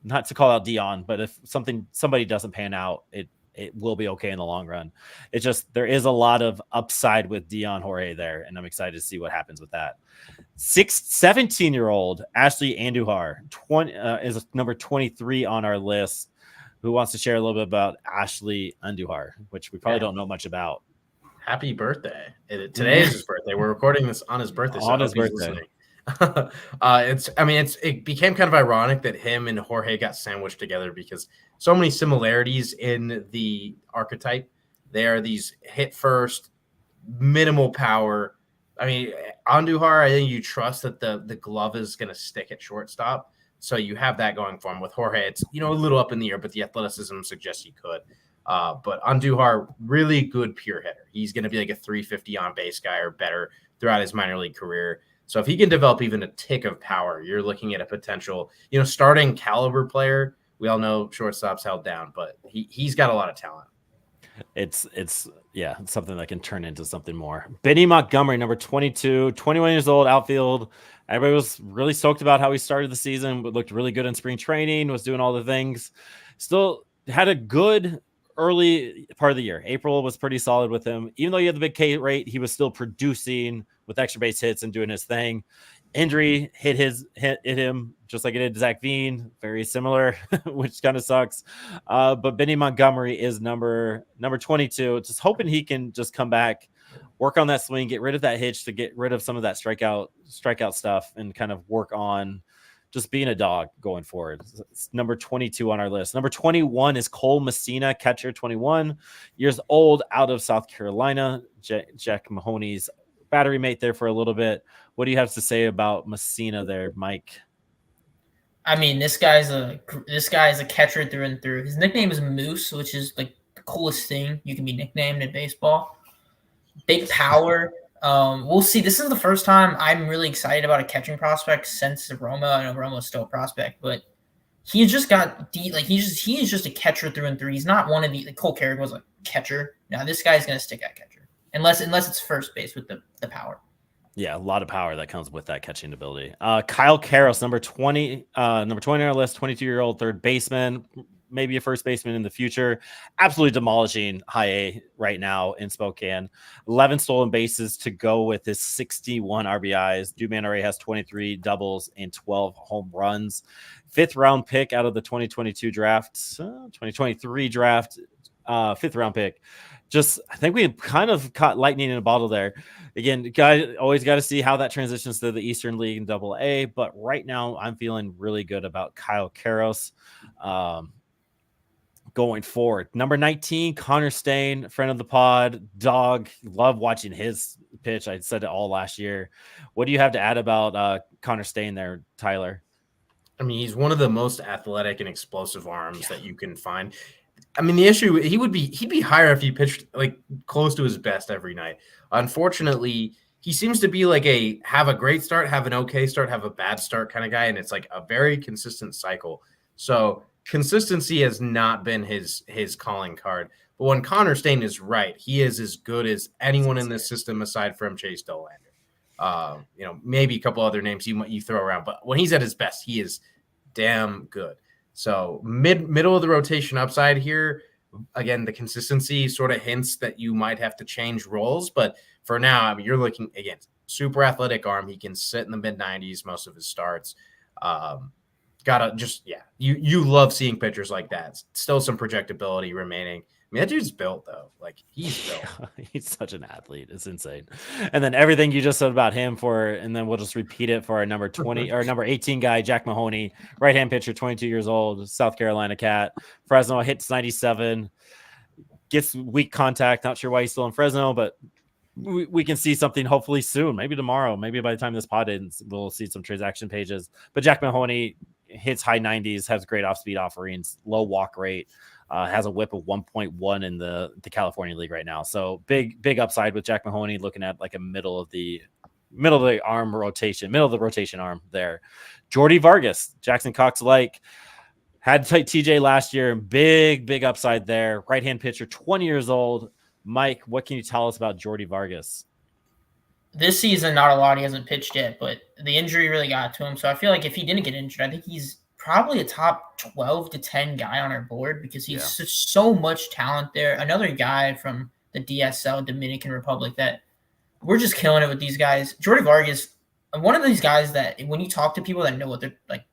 not to call out Dion, but if somebody doesn't pan out, it will be okay in the long run. It's just there is a lot of upside with Dion Jorge there, and I'm excited to see what happens with that. 17-year-old Ashley Andujar is number 23 on our list. Who wants to share a little bit about Ashley Andujar, which we probably don't know much about? Happy birthday! Today is his birthday. We're recording this on his birthday. On his birthday. It became kind of ironic that him and Jorge got sandwiched together because so many similarities in the archetype. They are these hit first, minimal power. I mean, Andujar, I think you trust that the glove is going to stick at shortstop. So you have that going for him. With Jorge, it's a little up in the air, but the athleticism suggests he could. But Andujar, really good pure hitter. He's going to be like a 350 on base guy or better throughout his minor league career. So if he can develop even a tick of power, you're looking at a potential, starting caliber player. We all know shortstop's held down, but he's got a lot of talent. It's something that can turn into something more. Benny Montgomery, number 22, 21 years old, outfield. Everybody was really stoked about how he started the season, but looked really good in spring training, was doing all the things. Still had a good early part of the year. April was pretty solid with him. Even though he had the big K rate, he was still producing with extra base hits and doing his thing. Injury hit him just like it did Zach Veen, very similar, which kind of sucks. But Benny Montgomery is number 22. Just hoping he can just come back, work on that swing, get rid of that hitch to get rid of some of that strikeout stuff, and kind of work on just being a dog going forward. It's number 22 on our list. Number 21 is Cole Messina, catcher, 21 years old, out of South Carolina. Jack Mahoney's battery mate there for a little bit. What do you have to say about Messina there, Mike? I mean, this guy's a catcher through and through. His nickname is Moose, which is like the coolest thing you can be nicknamed in baseball. Big power. We'll see. This is the first time I'm really excited about a catching prospect since Romo. I know Romo's still a prospect, but he just got deep. Like he is just a catcher through and through. He's not one of the Cole Carrick was a catcher. Now this guy's gonna stick at catcher unless it's first base with the power. Yeah, a lot of power that comes with that catching ability. Kyle Karros, number 20 on our list, 22-year-old third baseman, maybe a first baseman in the future. Absolutely demolishing high A right now in Spokane. 11 stolen bases to go with his 61 RBIs. Dude already has 23 doubles and 12 home runs. 5th round pick out of the 2023 draft, 5th round pick. I think we kind of caught lightning in a bottle there. Again, always got to see how that transitions to the Eastern League and Double A. But right now, I'm feeling really good about Kyle Karros going forward. Number 19, Connor Stain, friend of the pod, dog. Love watching his pitch. I said it all last year. What do you have to add about Connor Stain there, Tyler? I mean, he's one of the most athletic and explosive arms that you can find. I mean, the issue, he'd be higher if he pitched like close to his best every night. Unfortunately, he seems to be like have a great start, have an okay start, have a bad start kind of guy, and it's like a very consistent cycle. So consistency has not been his calling card. But when Connor Stain is right, he is as good as anyone in this system aside from Chase Dollander. Maybe a couple other names you throw around, but when he's at his best, he is damn good. So middle of the rotation upside here. Again, the consistency sort of hints that you might have to change roles. But for now, I mean, you're looking, again, super athletic arm. He can sit in the mid-90s most of his starts. You love seeing pitchers like that. Still some projectability remaining. I mean, that dude's built, though. Like, he's built. Yeah, he's such an athlete. It's insane. And then everything you just said about him and then we'll just repeat it for our number 20 or number 18 guy, Jack Mahoney, right-hand pitcher, 22 years old, South Carolina cat. Fresno hits 97, gets weak contact. Not sure why he's still in Fresno, but we can see something hopefully soon. Maybe tomorrow. Maybe by the time this pod ends, we'll see some transaction pages. But Jack Mahoney hits high 90s, has great off-speed offerings, low walk rate. Has a whip of 1.1 in the California League right now. So big upside with Jack Mahoney, looking at like a middle of the rotation arm there. Jordy Vargas, Jackson Cox had TJ last year. Big upside there. Right-hand pitcher, 20 years old. Mike, what can you tell us about Jordy Vargas? This season, not a lot. He hasn't pitched yet, but the injury really got to him. So I feel like if he didn't get injured, I think he's probably a top 12 to 10 guy on our board because he's so much talent there. Another guy from the DSL, Dominican Republic, that we're just killing it with these guys. Jordy Vargas, one of these guys that when you talk to people that know what they're like,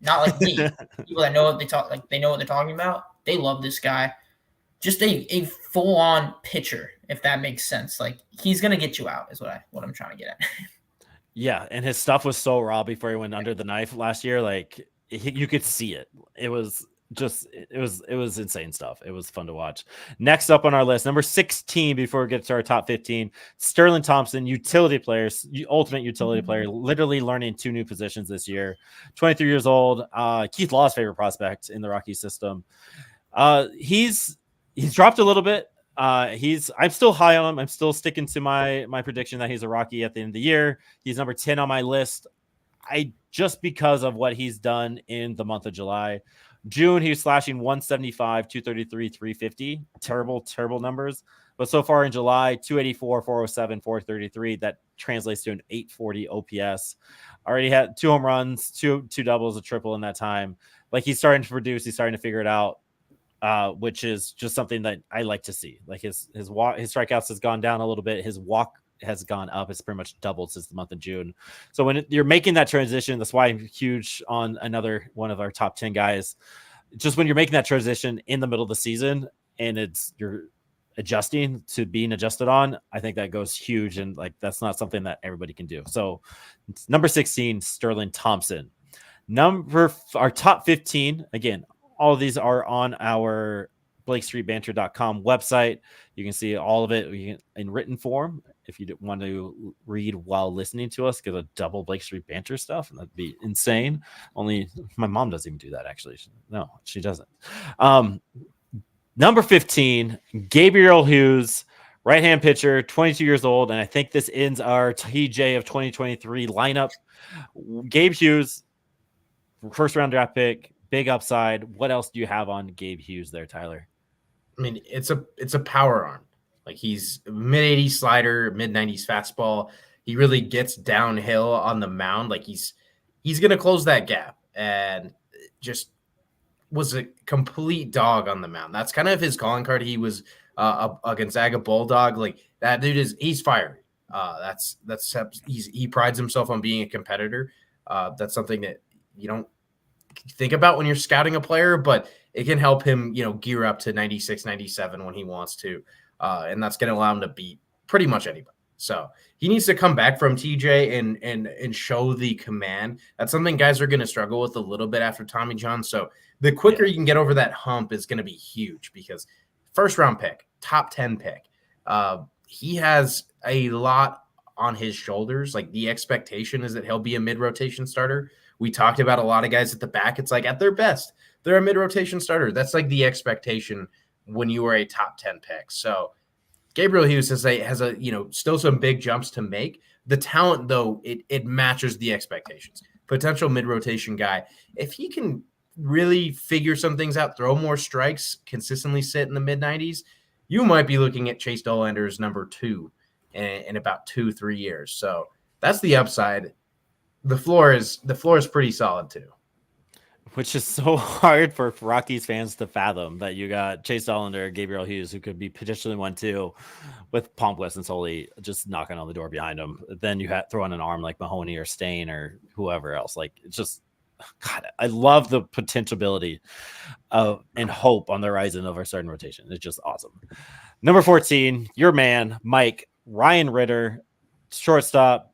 not like me, people that know what they know what they're talking about, they love this guy. Just a full-on pitcher, if that makes sense. Like, he's going to get you out is what I'm trying to get at. Yeah, and his stuff was so raw before he went under the knife last year. Like, you could see it. It was insane stuff. It was fun to watch. Next up on our list, number 16, before we get to our top 15, Sterling Thompson, ultimate utility player, literally learning 2 new positions this year. 23 years old, Keith Law's favorite prospect in the Rockies system. He's dropped a little bit. I'm still high on him. I'm still sticking to my prediction that he's a Rocky at the end of the year. He's number 10 on my list. Just because of what he's done in the month of July. June, he was slashing 175, 233, 350. Terrible numbers. But so far in July, 284, 407, 433. That translates to an 840 OPS. Already had 2 home runs, two doubles, a triple in that time. Like, he's starting to produce. He's starting to figure it out. Which is just something that I like to see. Like his strikeouts has gone down a little bit. His walk has gone up. It's pretty much doubled since the month of June. So when you're making that transition, that's why I'm huge on another one of our top 10 guys. Just when you're making that transition in the middle of the season and you're adjusting to being adjusted on, I think that goes huge. And like, that's not something that everybody can do. So number 16, Sterling Thompson. Our top 15, again, all of these are on our BlakeStreetBanter.com website. You can see all of it in written form. If you want to read while listening to us, get a double Blake Street Banter stuff, and that'd be insane. Only my mom doesn't even do that, actually. No, she doesn't. Number 15, Gabriel Hughes, right-hand pitcher, 22 years old, and I think this ends our TJ of 2023 lineup. Gabe Hughes, first-round draft pick, big upside. What else do you have on Gabe Hughes there, Tyler? I mean, it's a power arm. Like, he's mid-80s slider, mid-90s fastball. He really gets downhill on the mound. Like, he's going to close that gap, and just was a complete dog on the mound. That's kind of his calling card. He was a Gonzaga Bulldog. Like, that dude he's fiery. He prides himself on being a competitor. That's something that you don't think about when you're scouting a player, but it can help him, gear up to 96, 97 when he wants to. And that's going to allow him to beat pretty much anybody. So he needs to come back from TJ and show the command. That's something guys are going to struggle with a little bit after Tommy John. So the quicker you can get over that hump is going to be huge, because first round pick, top 10 pick, he has a lot on his shoulders. Like, the expectation is that he'll be a mid-rotation starter. We talked about a lot of guys at the back. It's like, at their best, they're a mid-rotation starter. That's like the expectation when you are a top 10 pick. So Gabriel Hughes has still some big jumps to make. The talent, though, it matches the expectations. Potential mid-rotation guy. If he can really figure some things out, throw more strikes, consistently sit in the mid-90s, you might be looking at Chase Dollander's number 2 in about 2-3 years. So that's the upside. The floor is pretty solid too. Which is so hard for Rockies fans to fathom, that you got Chase Dollander, Gabriel Hughes, who could be potentially 1-2, with Palmquist and Soley just knocking on the door behind him. Then you throw in an arm like Mahoney or Stain or whoever else. Like, it's just, God, I love the potentiality of and hope on the horizon of our starting rotation. It's just awesome. Number 14, your man, Mike, Ryan Ritter, shortstop,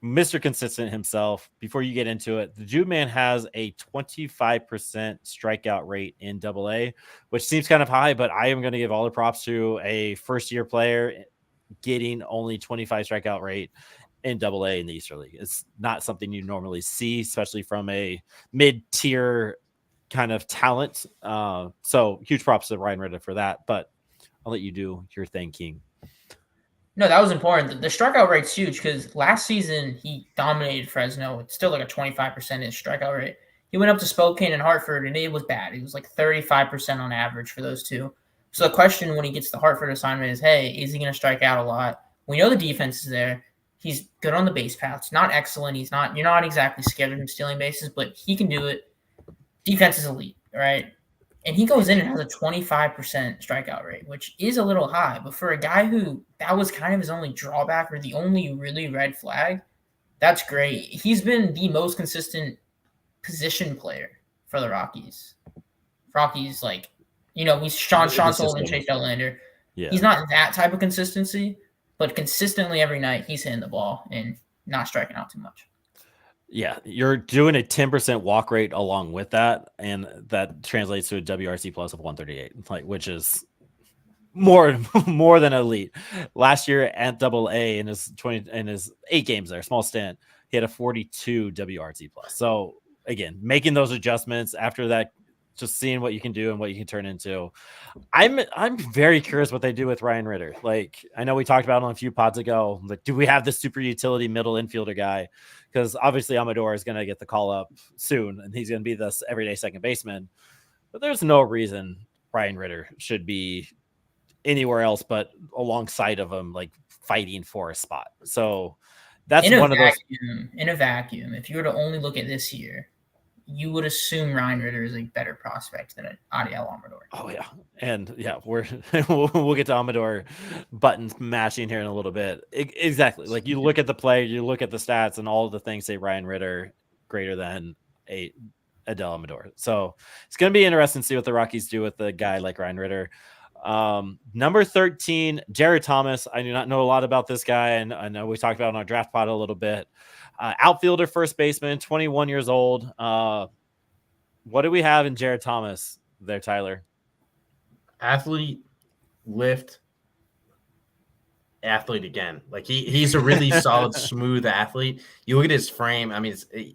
Mr. Consistent himself. Before you get into it, the Jude man has a 25% strikeout rate in AA, which seems kind of high, but I am going to give all the props to a first-year player getting only 25 strikeout rate in AA in the Eastern League. It's not something you normally see, especially from a mid-tier kind of talent. So huge props to Ryan Ritter for that, but I'll let you do your thing, King. No, that was important. The strikeout rate's huge, because last season he dominated Fresno. It's still like a 25% strikeout rate. He went up to Spokane and Hartford, and it was bad. It was like 35% on average for those two. So the question when he gets the Hartford assignment is, hey, is he going to strike out a lot? We know the defense is there. He's good on the base paths. Not excellent. You're not exactly scared of him stealing bases, but he can do it. Defense is elite, right? And he goes in and has a 25% strikeout rate, which is a little high. But for a guy who that was kind of his only drawback, or the only really red flag, that's great. He's been the most consistent position player for the Rockies. Rockies, he's Sean Sullivan, Chase Dollander. Yeah. He's not that type of consistency, but consistently every night he's hitting the ball and not striking out too much. Yeah, you're doing a 10% walk rate along with that, and that translates to a WRC plus of 138, which is more than elite. Last year at AA in his 8 games there, small stint, he had a 42 WRC plus. So again, making those adjustments after that, just seeing what you can do and what you can turn into. I'm very curious what they do with Ryan Ritter. Like, I know we talked about it on a few pods ago. Like, do we have the super utility middle infielder guy? Because obviously Amador is going to get the call up soon, and he's going to be this everyday second baseman. But there's no reason Ryan Ritter should be anywhere else but alongside of him, like fighting for a spot. So that's one of those. In a vacuum, if you were to only look at this year, you would assume Ryan Ritter is a better prospect than Adiel Amador. Oh yeah, and yeah, we'll get to Amador buttons mashing here in a little bit. Exactly, like you look at the play, you look at the stats, and all the things say Ryan Ritter greater than Adel Amador. So it's going to be interesting to see what the Rockies do with a guy like Ryan Ritter. Number 13, Jared Thomas. I do not know a lot about this guy, and I know we talked about it on our draft pod a little bit. Outfielder, first baseman, 21 years old. What do we have in Jared Thomas there, Tyler? Athlete, lift, athlete again. Like he's a really solid, smooth athlete. You look at his frame. I mean, it's a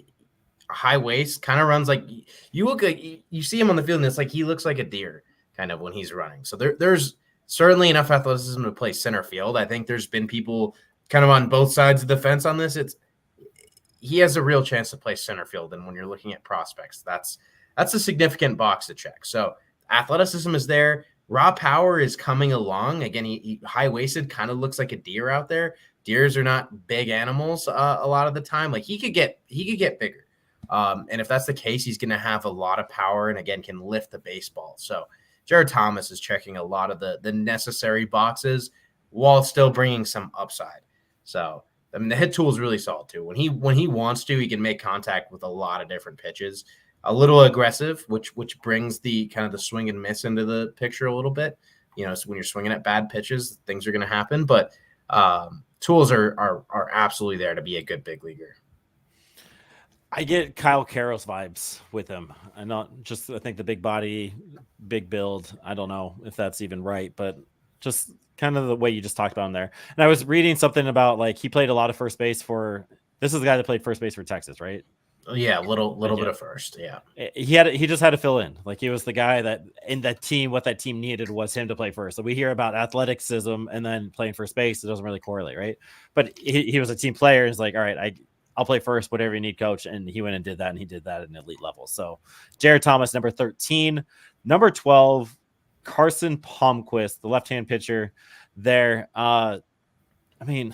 high waist, kind of runs like you see him on the field, and it's like he looks like a deer kind of when he's running. So there's certainly enough athleticism to play center field. I think there's been people kind of on both sides of the fence on this. He has a real chance to play center field, and when you're looking at prospects, that's a significant box to check. So athleticism is there. Raw power is coming along. Again, he high-waisted, kind of looks like a deer out there. Deers are not big animals a lot of the time. Like he could get bigger. And if that's the case, he's going to have a lot of power and, again, can lift the baseball. So Jared Thomas is checking a lot of the necessary boxes while still bringing some upside. So, I mean, the hit tool is really solid too. When he wants to, he can make contact with a lot of different pitches. A little aggressive, which brings the kind of the swing and miss into the picture a little bit. So when you're swinging at bad pitches, things are going to happen. But tools are absolutely there to be a good big leaguer. I get Kyle Carroll's vibes with him. I think the big body, big build. I don't know if that's even right, but just kind of the way you just talked about him there. And I was reading something about like he played a lot of first base this is the guy that played first base for Texas, right? Yeah, little bit of first. Yeah, he just had to fill in. Like he was the guy that in that team, what that team needed was him to play first. So we hear about athleticism and then playing first base. It doesn't really correlate, right? But he was a team player. He's like, all right, I'll play first, whatever you need, coach. And he went and did that, and he did that at an elite level. So Jared Thomas, number 13, number 12, Carson Palmquist, the left-hand pitcher there. I mean,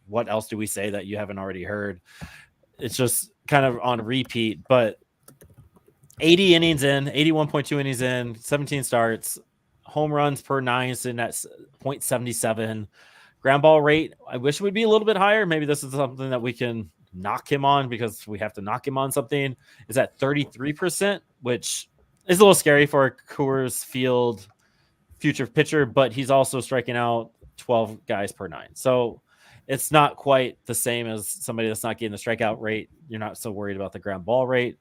what else do we say that you haven't already heard? It's just kind of on repeat, but 80 innings in, 81.2 innings in, 17 starts, home runs per 9, sitting at 0.77. Ground ball rate, I wish it would be a little bit higher. Maybe this is something that we can knock him on because we have to knock him on something. Is at 33%, which is a little scary for a Coors Field future pitcher, but he's also striking out 12 guys per 9. So it's not quite the same as somebody that's not getting the strikeout rate. You're not so worried about the ground ball rate.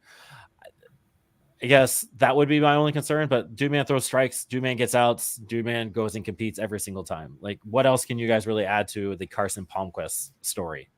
I guess that would be my only concern, but Dude Man throws strikes. Dude Man gets outs. Dude Man goes and competes every single time. Like, what else can you guys really add to the Carson Palmquist story?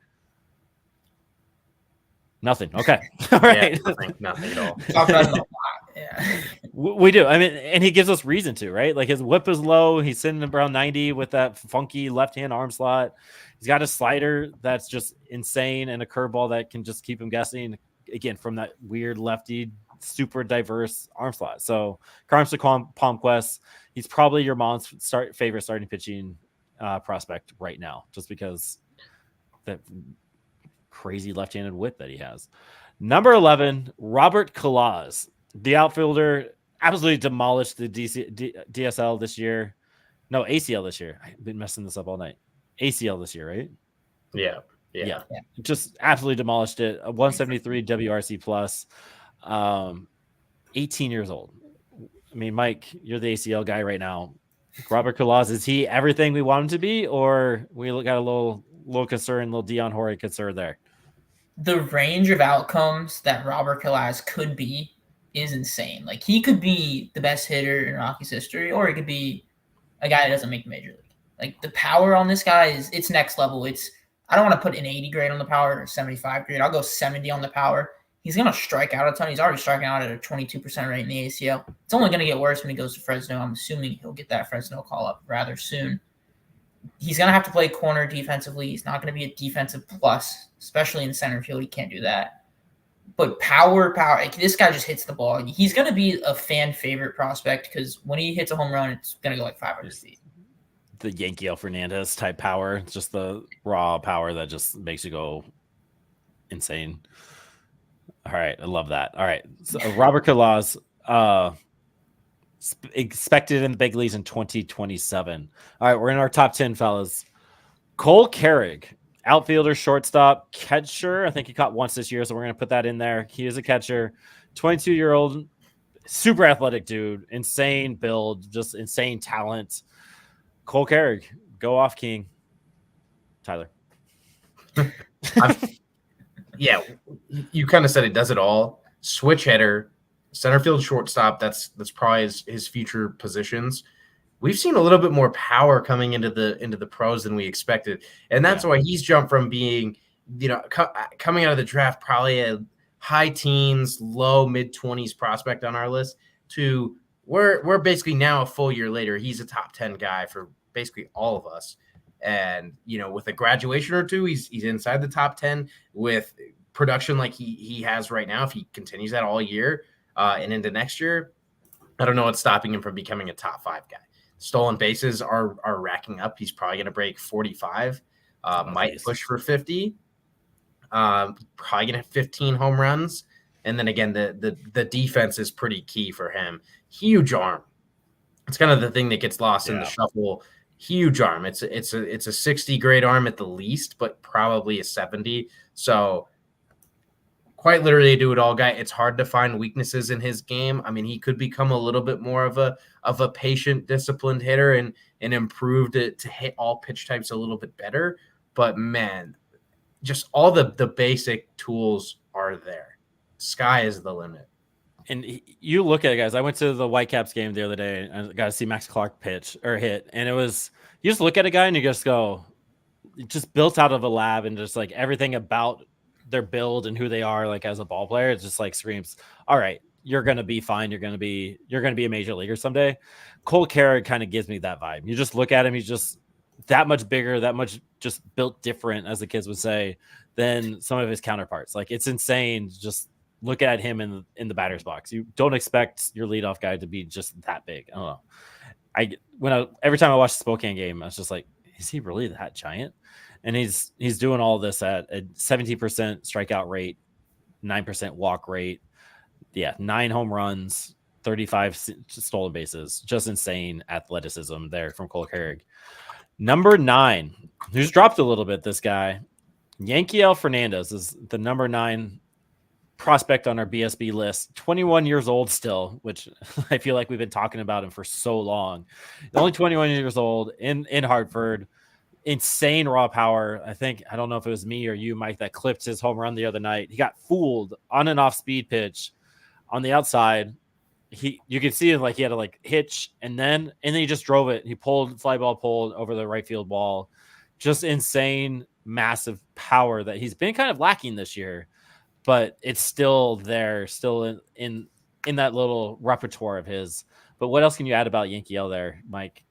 Nothing. Okay. All right. Yeah, nothing at all. Talk about it a lot. Yeah. We do. I mean, and he gives us reason to, right? Like his whip is low. He's sitting around 90 with that funky left-hand arm slot. He's got a slider that's just insane and a curveball that can just keep him guessing, again, from that weird lefty, super diverse arm slot. So Carson Palmquist, he's probably your mom's favorite starting pitching prospect right now, just because that crazy left-handed whip that he has. Number 11, Robert Kalaz, the outfielder, absolutely demolished the DSL this year. No, ACL this year. I've been messing this up all night. ACL this year, right? Yeah. Just absolutely demolished it. A 173 WRC plus. 18 years old. I mean, Mike, you're the ACL guy right now. Robert Kalaz, is he everything we want him to be, or we got a little concern, little Dion Horry concern there? The range of outcomes that Robert Kalaz could be is insane. Like, he could be the best hitter in Rockies history, or he could be a guy that doesn't make the major league. Like, the power on this guy it's next level. I don't want to put an 80 grade on the power or 75 grade. I'll go 70 on the power. He's going to strike out a ton. He's already striking out at a 22% rate in the ACL. It's only going to get worse when he goes to Fresno. I'm assuming he'll get that Fresno call up rather soon. He's going to have to play corner defensively. He's not going to be a defensive plus, especially in center field. He can't do that. But power, like, this guy just hits the ball. He's going to be a fan favorite prospect because when he hits a home run, it's going to go like 500 feet. The Yankee El Fernandez type power. It's just the raw power that just makes you go insane. All right, I love that. All right, so Robert Kalaz, expected in the big leagues in 2027. All right, we're in our top 10, fellas. Cole Carrig, outfielder, shortstop, catcher. I think he caught once this year, so we're going to put that in there. He is a catcher. 22-year-old, super athletic dude, insane build, just insane talent. Cole Carrig, go off, King. Tyler. Yeah, you kind of said it does it all. Switch hitter, center field, shortstop. That's probably his future positions. We've seen a little bit more power coming into the pros than we expected, and that's why he's jumped from being, coming out of the draft probably a high teens, low mid 20s prospect on our list to we're basically now a full year later. He's a top 10 guy for basically all of us. And, with a graduation or two, he's inside the top 10 with production like he has right now. If he continues that all year and into next year, I don't know what's stopping him from becoming a top 5 guy. Stolen bases are racking up. He's probably going to break 45, might push for 50, probably going to have 15 home runs. And then again, the defense is pretty key for him. Huge arm. It's kind of the thing that gets lost in the shuffle. Huge arm. It's a 60 grade arm at the least, but probably a 70. So quite literally a do-it-all guy. It's hard to find weaknesses in his game. I mean, he could become a little bit more of a patient, disciplined hitter and improve to hit all pitch types a little bit better. But man, just all the basic tools are there. Sky is the limit. And you look at it, guys. I went to the Whitecaps game the other day and I got to see Max Clark pitch or hit. And it was, you just look at a guy and you just go, just built out of a lab, and just like everything about their build and who they are, like as a ball player, it just like screams, all right, you're going to be fine. You're going to be a major leaguer someday. Cole Carrig kind of gives me that vibe. You just look at him. He's just that much bigger, that much just built different, as the kids would say, than some of his counterparts. Like, it's insane. Just look at him in the batter's box. You don't expect your leadoff guy to be just that big. I don't know. Every time I watch the Spokane game, I was just like, is he really that giant? And he's doing all this at a 17% strikeout rate, 9% walk rate. Yeah, 9 home runs, 35 stolen bases. Just insane athleticism there from Cole Carrig. Number 9, who's dropped a little bit, this guy. Yankiel Fernandez is the number 9 prospect on our BSB list. 21 years old still, which I feel like we've been talking about him for so long. Only 21 years old in Hartford. Insane raw power. I don't know if it was me or you, Mike, that clipped his home run the other night. He got fooled on an off speed pitch on the outside. You could see him, like he had to like hitch and then he just drove it. He fly ball pulled over the right field wall. Just insane, massive power that he's been kind of lacking this year, but it's still there, still in that little repertoire of his. But what else can you add about Yankiel there, Mike?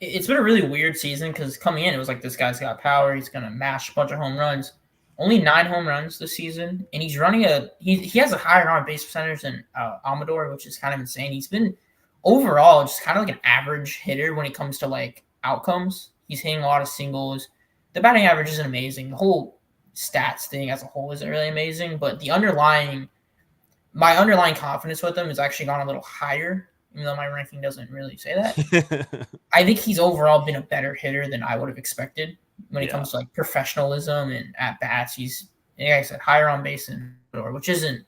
It's been a really weird season because coming in, it was like, this guy's got power. He's going to mash a bunch of home runs. Only 9 home runs this season. And he's running he has a higher on base percentage than Amador, which is kind of insane. He's been overall just kind of like an average hitter when it comes to like outcomes. He's hitting a lot of singles. The batting average isn't amazing. The whole stats thing as a whole isn't really amazing, but my underlying confidence with him has actually gone a little higher, even though my ranking doesn't really say that. I think he's overall been a better hitter than I would have expected when it comes to like professionalism and at bats. He's, like I said, higher on base than Amador, which isn't.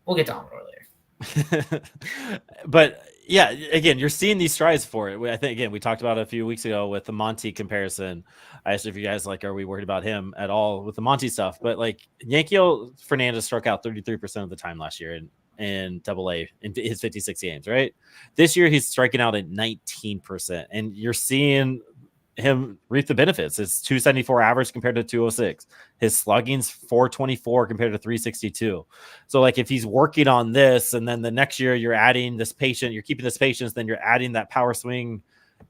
We'll get to Amador later. But yeah, again, you're seeing these strides for it. I think, again, we talked about it a few weeks ago with the Monty comparison. I asked if you guys are we worried about him at all with the Monty stuff? But like, Yankiel Fernandez struck out 33% of the time last year in AA in his 56 games, right? This year he's striking out at 19%, and you're seeing him reap the benefits. It's 274 average compared to 206. His slugging's 424 compared to 362. So like, if he's working on this, and then the next year you're adding this patient, you're keeping this patience, then you're adding that power swing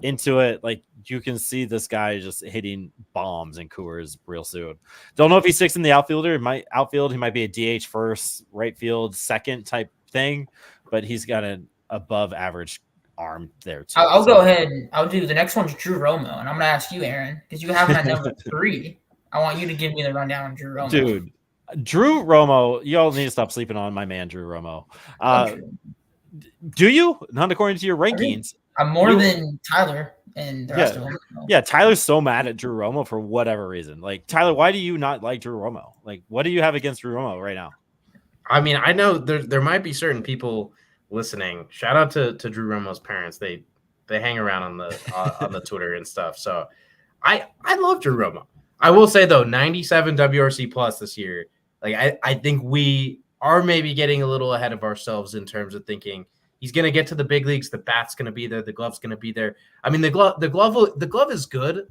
into it, like, you can see this guy just hitting bombs in Coors real soon. Don't know if he sticks in the outfielder. He might be a DH first, right field second type thing, but he's got an above average arm there too. I'll go ahead and I'll do the next one's Drew Romo, and I'm gonna ask you, Aaron, because you have him at number 3. I want you to give me the rundown on Drew Romo. Dude, Drew Romo, y'all need to stop sleeping on my man, Drew Romo. Okay. Do you? Not according to your I do. rankings. I'm more than Tyler and the rest of them. So. Yeah, Tyler's so mad at Drew Romo for whatever reason. Like, Tyler, why do you not like Drew Romo? Like, what do you have against Drew Romo right now? I mean, I know there might be certain people listening. Shout out to Drew Romo's parents. They hang around on the Twitter and stuff. So I love Drew Romo. I will say though, 97 WRC plus this year. Like I think we are maybe getting a little ahead of ourselves in terms of thinking he's going to get to the big leagues. The bat's going to be there. The glove's going to be there. I mean, the glove is good.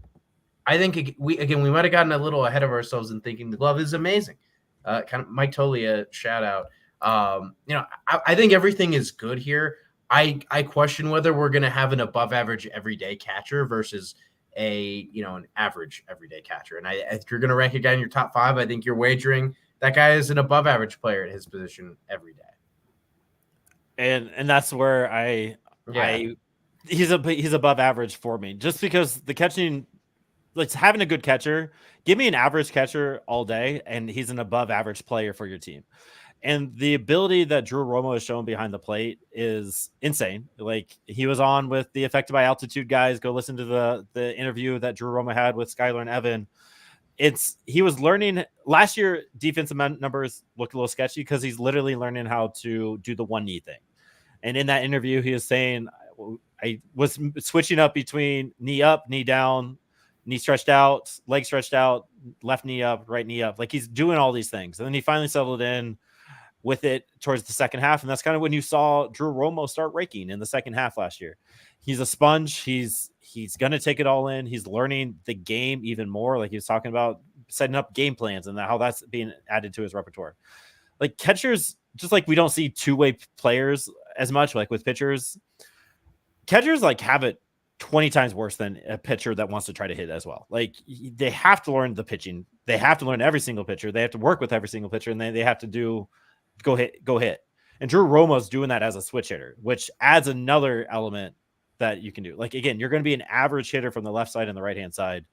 I think we might have gotten a little ahead of ourselves in thinking the glove is amazing. Kind of Mike Tolia shout out. I think everything is good here. I question whether we're going to have an above average everyday catcher versus an average everyday catcher. And if you're going to rank a guy in your top 5, I think you're wagering that guy is an above average player at his position every day. And that's where he's above average for me, just because the catching, like having a good catcher, give me an average catcher all day, and he's an above average player for your team. And the ability that Drew Romo has shown behind the plate is insane. Like, he was on with the Affected by Altitude guys. Go listen to the interview that Drew Romo had with Skylar and Evan. He was learning last year. Defensive numbers looked a little sketchy because he's literally learning how to do the one knee thing. And in that interview, he was saying, I was switching up between knee up, knee down, knee stretched out, leg stretched out, left knee up, right knee up. Like, he's doing all these things. And then he finally settled in with it towards the second half. And that's kind of when you saw Drew Romo start raking in the second half last year. He's a sponge. He's going to take it all in. He's learning the game even more. Like, he was talking about setting up game plans and how that's being added to his repertoire. Like, catchers, just like we don't see two-way players as much, like with pitchers, catchers like have it 20 times worse than a pitcher that wants to try to hit as well. Like, they have to learn the pitching. They have to learn every single pitcher. They have to work with every single pitcher, and they have to go hit. And Drew Romo's doing that as a switch hitter, which adds another element that you can do. Like, again, you're going to be an average hitter from the left side and the right-hand side.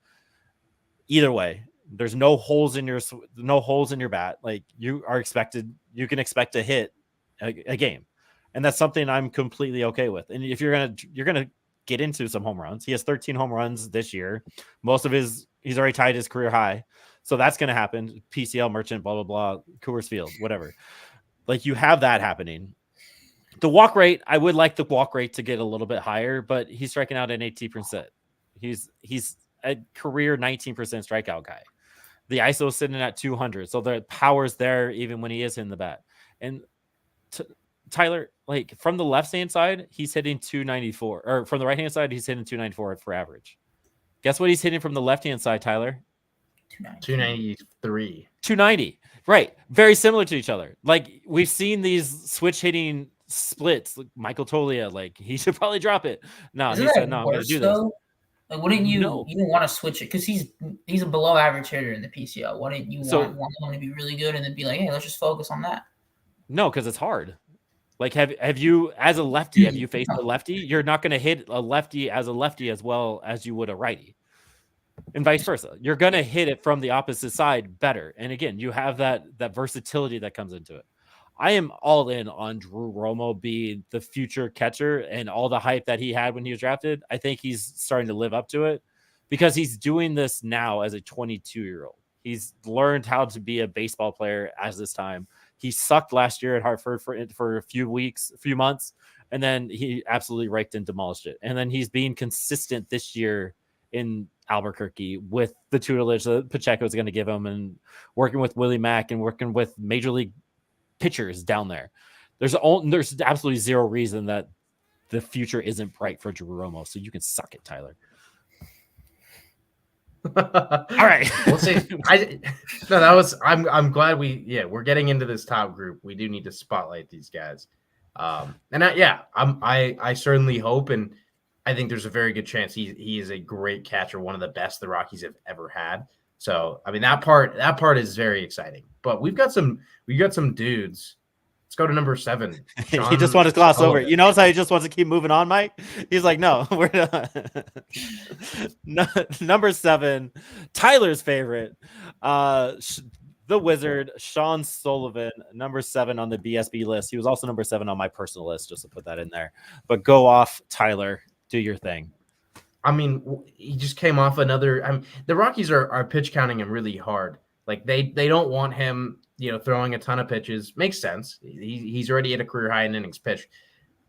Either way, there's no holes in your bat. Like, you can expect to hit a game. And that's something I'm completely okay with. And if you're going to get into some home runs, he has 13 home runs this year. Most of he's already tied his career high. So that's going to happen. PCL, Merchant, blah, blah, blah, Coors Field, whatever. Like, you have that happening. The walk rate, I would like the walk rate to get a little bit higher, but he's striking out at 18%. He's a career 19% strikeout guy. The ISO is sitting at 200, so the power's there even when he is hitting the bat. And Tyler, like, from the left-hand side, he's hitting 294, or from the right-hand side, he's hitting 294 for average. Guess what he's hitting from the left-hand side, Tyler? 293. 290. Right. Very similar to each other. Like, we've seen these switch hitting splits. Like, Michael Tolia, like, he should probably drop it. No, he said, no, I'm going to do this. Like, wouldn't you want to switch it? Because he's a below average hitter in the PCL. Wouldn't you want him to be really good and then be like, hey, let's just focus on that? No, because it's hard. Like, have you, as a lefty, have you faced a lefty? You're not going to hit a lefty as well as you would a righty. And vice versa. You're going to hit it from the opposite side better. And again, you have that versatility that comes into it. I am all in on Drew Romo being the future catcher, and all the hype that he had when he was drafted. I think he's starting to live up to it because he's doing this now as a 22-year-old. He's learned how to be a baseball player as this time. He sucked last year at Hartford for a few months, and then he absolutely raked and demolished it. And then he's being consistent this year in Albuquerque with the tutelage that Pacheco is going to give him, and working with Willie Mack and working with major league pitchers down there. There's absolutely zero reason that the future isn't bright for Drew Romo. So you can suck it, Tyler. All right. We'll see. I'm glad we're getting into this top group. We do need to spotlight these guys. I certainly hope, and I think there's a very good chance he is a great catcher, one of the best the Rockies have ever had. So, I mean, that part is very exciting. But we've got some dudes. Let's go to number 7. He just wants to gloss over it. You notice how he just wants to keep moving on, Mike? He's like, no, we're done. Number 7, Tyler's favorite. the Wizard, Sean Sullivan, number 7 on the BSB list. He was also number 7 on my personal list, just to put that in there. But go off, Tyler. Do your thing. I mean, he just came off another. The Rockies are pitch counting him really hard. Like they don't want him, throwing a ton of pitches. Makes sense. He's already at a career high in innings pitched.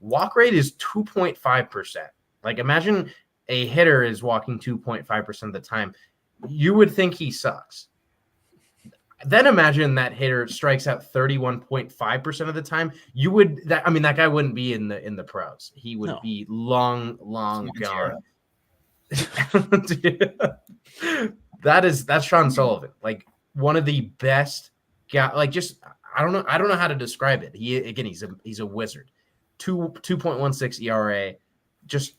Walk rate is 2.5%. Like imagine a hitter is walking 2.5% of the time. You would think he sucks. Then imagine that hitter strikes out 31.5% of the time. That guy wouldn't be in the pros. He would be long gone. That's Sean Sullivan. Like one of the best guy. Like just I don't know how to describe it. He's a wizard. 2.16 ERA. Just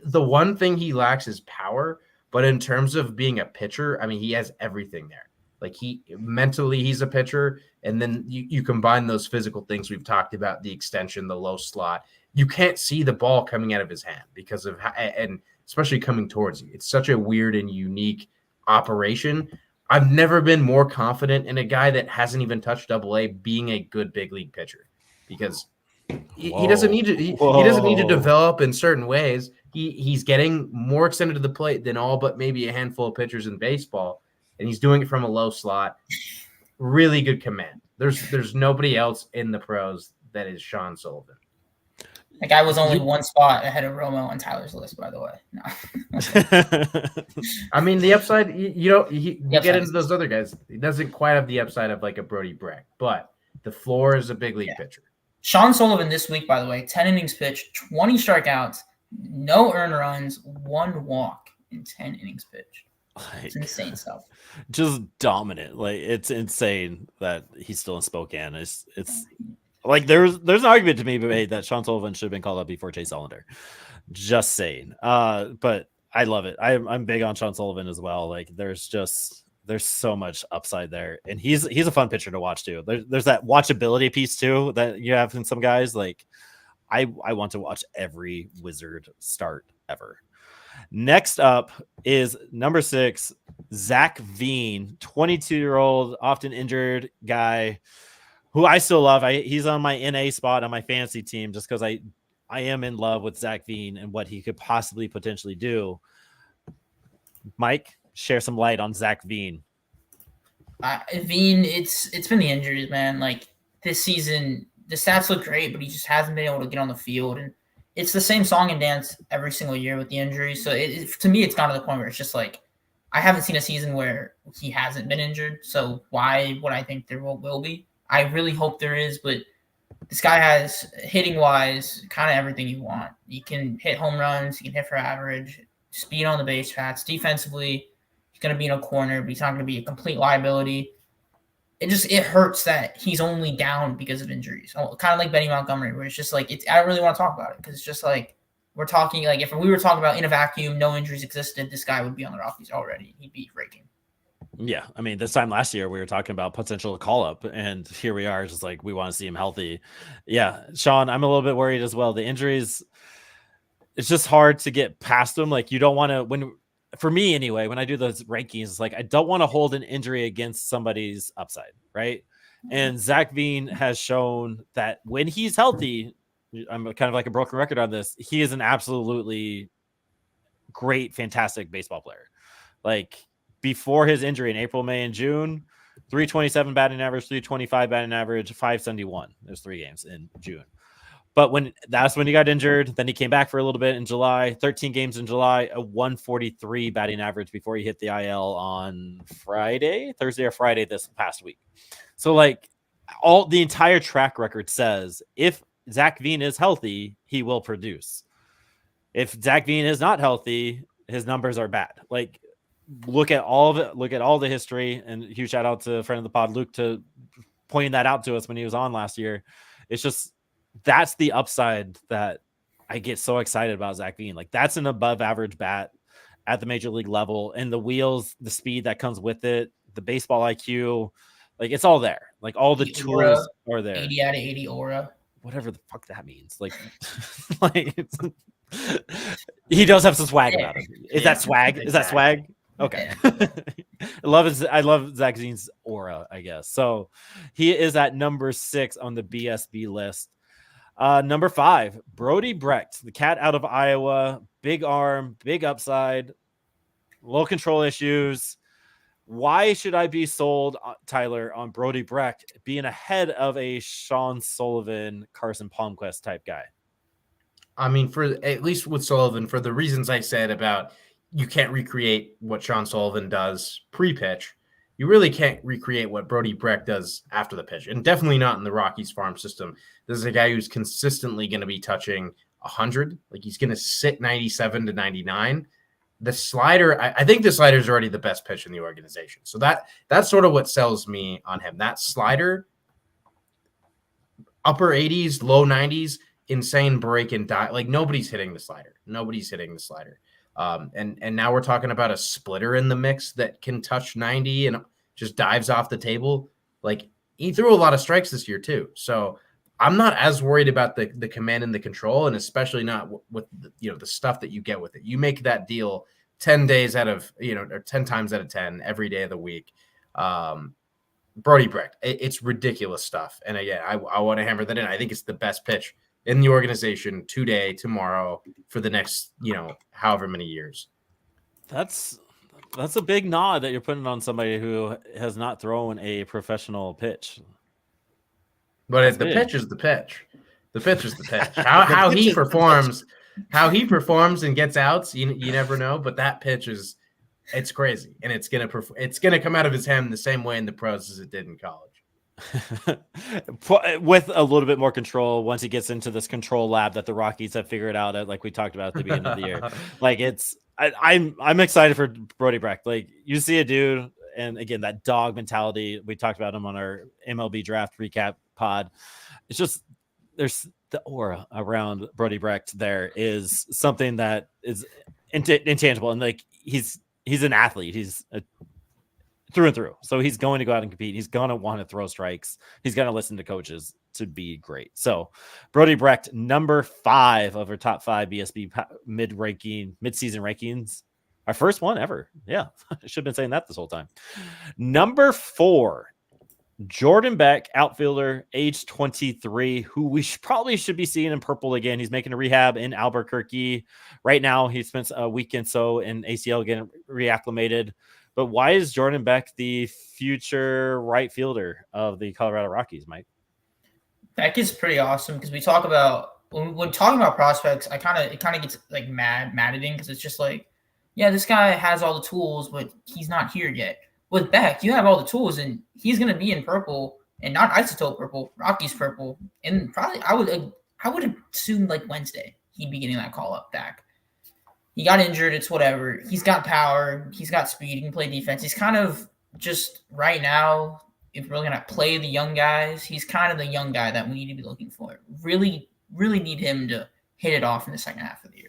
the one thing he lacks is power, but in terms of being a pitcher, I mean, he has everything there. Like he's a pitcher, and then you combine those physical things we've talked about, the extension, the low slot. You can't see the ball coming out of his hand because of and especially coming towards you. It's such a weird and unique operation. I've never been more confident in a guy that hasn't even touched AA being a good big league pitcher because he doesn't need to. He doesn't need to develop in certain ways. He's getting more extended to the plate than all but maybe a handful of pitchers in baseball. And he's doing it from a low slot. Really good command. There's nobody else in the pros that is Sean Sullivan. That guy was only one spot ahead of Romo on Tyler's list, by the way. No. I mean, the upside, you get into those other guys. He doesn't quite have the upside of like a Brody Breck, but the floor is a big league pitcher. Sean Sullivan this week, by the way, 10 innings pitched, 20 strikeouts, no earned runs, 1 walk in 10 innings pitched. It's insane stuff. Just dominant. Like it's insane that he's still in Spokane. It's like there's an argument to be made that Sean Sullivan should have been called up before Chase Ullander. Just saying. But I love it. I'm big on Sean Sullivan as well. Like there's so much upside there, and he's a fun pitcher to watch too. There's that watchability piece too that you have in some guys. Like I want to watch every Wizard start ever. Next up is number 6, Zach Veen, 22-year-old, often injured guy who I still love. He's on my NA spot on my fantasy team just because I am in love with Zach Veen and what he could possibly potentially do. Mike, share some light on Zach Veen. Veen, it's been the injuries, man. Like this season, the stats look great, but he just hasn't been able to get on the field, and it's the same song and dance every single year with the injuries. So to me, it's gotten to the point where it's just like, I haven't seen a season where he hasn't been injured. So why would I think there will be? I really hope there is, but this guy has hitting wise, kind of everything you want. He can hit home runs. He can hit for average, speed on the base paths. Defensively, he's going to be in a corner, but he's not going to be a complete liability. It hurts that he's only down because of injuries. Kind of like Benny Montgomery, where it's just like, I don't really want to talk about it because it's just like we're talking, like if we were talking about in a vacuum, no injuries existed, this guy would be on the Rockies already. He'd be raking. Yeah. I mean, this time last year, we were talking about potential call up, and here we are just like, we want to see him healthy. Yeah. Sean, I'm a little bit worried as well. The injuries, it's just hard to get past them. Like you don't want to, for me anyway, when I do those rankings, it's like I don't want to hold an injury against somebody's upside, right? And Zach Veen has shown that when he's healthy, I'm kind of like a broken record on this, he is an absolutely great, fantastic baseball player. Like before his injury in April, May, and June, 327 batting average, 325 batting average, 571. There's 3 games in June. But that's when he got injured. Then he came back for a little bit in July, 13 games in July, a 143 batting average before he hit the IL on Thursday or Friday this past week. So like the entire track record says if Zach Veen is healthy, he will produce. If Zach Veen is not healthy, his numbers are bad. Like look at all of it. Look at all the history, and huge shout out to a friend of the pod, Luke, to pointing that out to us when he was on last year. It's just, that's the upside that I get so excited about Zach Veen. Like that's an above average bat at the major league level, and the wheels, the speed that comes with it, the baseball IQ, like it's all there. Like all the tools are there. 80 out of 80 aura. Whatever the fuck that means. Like, he does have some swag about him. Is that swag? Is that swag? Okay. I love Zach Zeen's aura, I guess. So he is at number 6 on the BSB list. Number 5, Brody Brecht, the cat out of Iowa, big arm, big upside, low control issues. Why should I be sold, Tyler, on Brody Brecht being ahead of a Sean Sullivan, Carson Palmquist type guy? I mean, for at least with Sullivan, for the reasons I said about you can't recreate what Sean Sullivan does pre-pitch, you really can't recreate what Brody Brecht does after the pitch, and definitely not in the Rockies farm system. This is a guy who's consistently going to be touching 100. Like, he's going to sit 97 to 99. The slider, I think the slider is already the best pitch in the organization. So that's sort of what sells me on him. That slider, upper 80s, low 90s, insane break and die. Like, nobody's hitting the slider. And now we're talking about a splitter in the mix that can touch 90 and just dives off the table. Like, he threw a lot of strikes this year too. So I'm not as worried about the command and the control, and especially not with the stuff that you get with it. You make that deal 10 days out of, or 10 times out of 10 every day of the week. Brody Brecht, it's ridiculous stuff. And again, I want to hammer that in. I think it's the best pitch in the organization today, tomorrow, for the next, however many years. That's a big nod that you're putting on somebody who has not thrown a professional pitch. But the pitch is the pitch. The pitch is the pitch. How he performs, and gets outs, you never know. But that pitch it's crazy, and it's gonna come out of his hand the same way in the pros as it did in college. With a little bit more control once he gets into this control lab that the Rockies have figured out, like we talked about at the beginning of the year. Like, I'm excited for Brody Brecht. Like, you see a dude, and again, that dog mentality. We talked about him on our MLB draft recap pod. It's just, there's the aura around Brody Brecht. There is something that is intangible, and like he's an athlete. He's through and through. So he's going to go out and compete. He's going to want to throw strikes. He's going to listen to coaches to be great. So Brody Brecht, number 5 of our top 5 BSB mid-season rankings. Our first one ever. Yeah, I should have been saying that this whole time. Number 4, Jordan Beck, outfielder, age 23, who we probably should be seeing in purple again. He's making a rehab in Albuquerque. Right now, he spent a week and so in ACL getting reacclimated. But why is Jordan Beck the future right fielder of the Colorado Rockies, Mike? Beck is pretty awesome because we talk about when talking about prospects, it kind of gets like mad at him because it's just like, yeah, this guy has all the tools, but he's not here yet. With Beck, you have all the tools, and he's going to be in purple, and not isotope purple, Rockies purple, and probably I would assume like Wednesday he'd be getting that call up back. He got injured. It's whatever. He's got power. He's got speed. He can play defense. He's kind of just right now, if we're going to play the young guys, he's kind of the young guy that we need to be looking for. Really, really need him to hit it off in the second half of the year.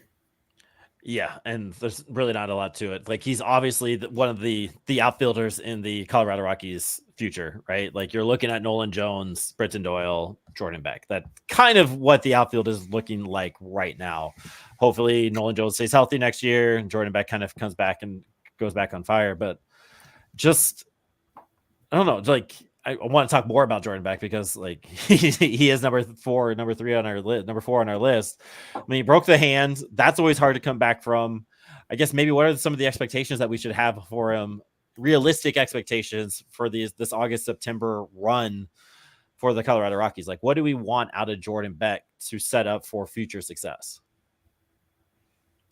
Yeah, and there's really not a lot to it. Like, he's obviously one of the outfielders in the Colorado Rockies future, right? Like, you're looking at Nolan Jones, Britton Doyle, Jordan Beck. That's kind of what the outfield is looking like right now. Hopefully Nolan Jones stays healthy next year and Jordan Beck kind of comes back and goes back on fire. But just, I don't know, like, I want to talk more about Jordan Beck because like he is number 4 on our list. I mean, he broke the hand. That's always hard to come back from. I guess maybe what are some of the expectations that we should have for him? Realistic expectations for this August, September run for the Colorado Rockies. Like, what do we want out of Jordan Beck to set up for future success?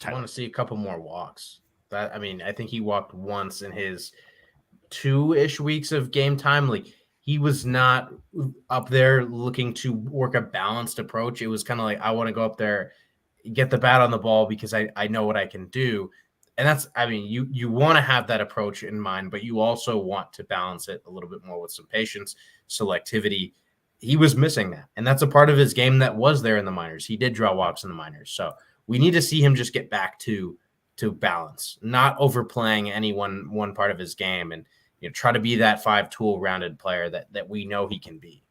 I want to see a couple more walks. I think he walked once in his 2-ish weeks of game time. Like, he was not up there looking to work a balanced approach. It was kind of like, I want to go up there, get the bat on the ball because I know what I can do. And that's, you want to have that approach in mind, but you also want to balance it a little bit more with some patience, selectivity. He was missing that. And that's a part of his game that was there in the minors. He did draw walks in the minors. So we need to see him just get back to balance, not overplaying any one part of his game, and try to be that 5-tool rounded player that we know he can be.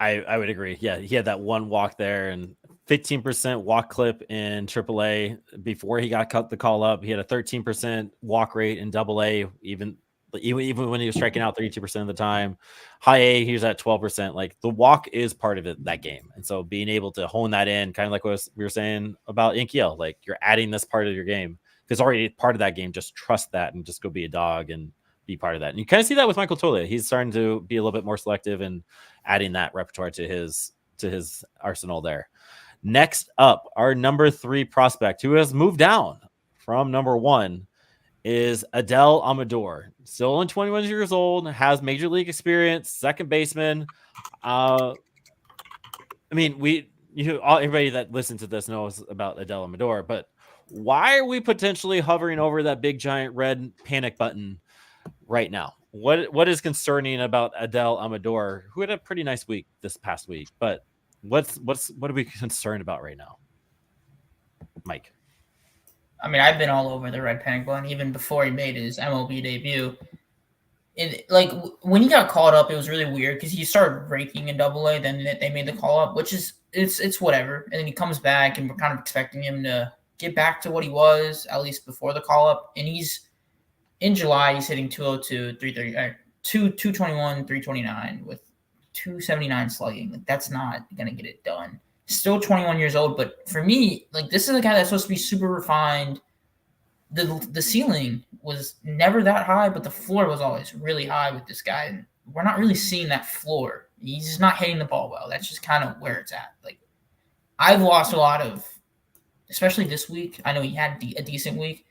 I would agree. Yeah, he had that one walk there, and 15% walk clip in AAA before he got cut the call up. He had a 13% walk rate in AA, even when he was striking out 32% of the time. High A, he was at 12%. Like the walk is part of it, that game. And so being able to hone that in, kind of like what we were saying about Inkiel, like you're adding this part of your game because already part of that game, just trust that and just go be a dog and be part of that. And you kind of see that with Michael Toglia. He's starting to be a little bit more selective and adding that repertoire to his arsenal there. Next up, our number 3 prospect who has moved down from number 1 is Adel Amador. Still only 21 years old, has major league experience, second baseman. I mean, everybody that listens to this knows about Adel Amador, but why are we potentially hovering over that big giant red panic button right now? What is concerning about Adel Amador, who had a pretty nice week this past week, but what are we concerned about right now, Mike? I mean, I've been all over the red panic button even before he made his MLB debut. And like when he got called up, it was really weird because he started raking in AA. Then they made the call up, which is it's whatever. And then he comes back, and we're kind of expecting him to get back to what he was at least before the call up. And he's in July, he's hitting 202, 330, 221, 329 with 279 slugging. Like that's not gonna get it done. Still 21 years old, but for me, like this is a guy that's supposed to be super refined. The ceiling was never that high, but the floor was always really high with this guy. And we're not really seeing that floor. He's just not hitting the ball well. That's just kind of where it's at. Like I've lost a lot of, especially this week. I know he had a decent week.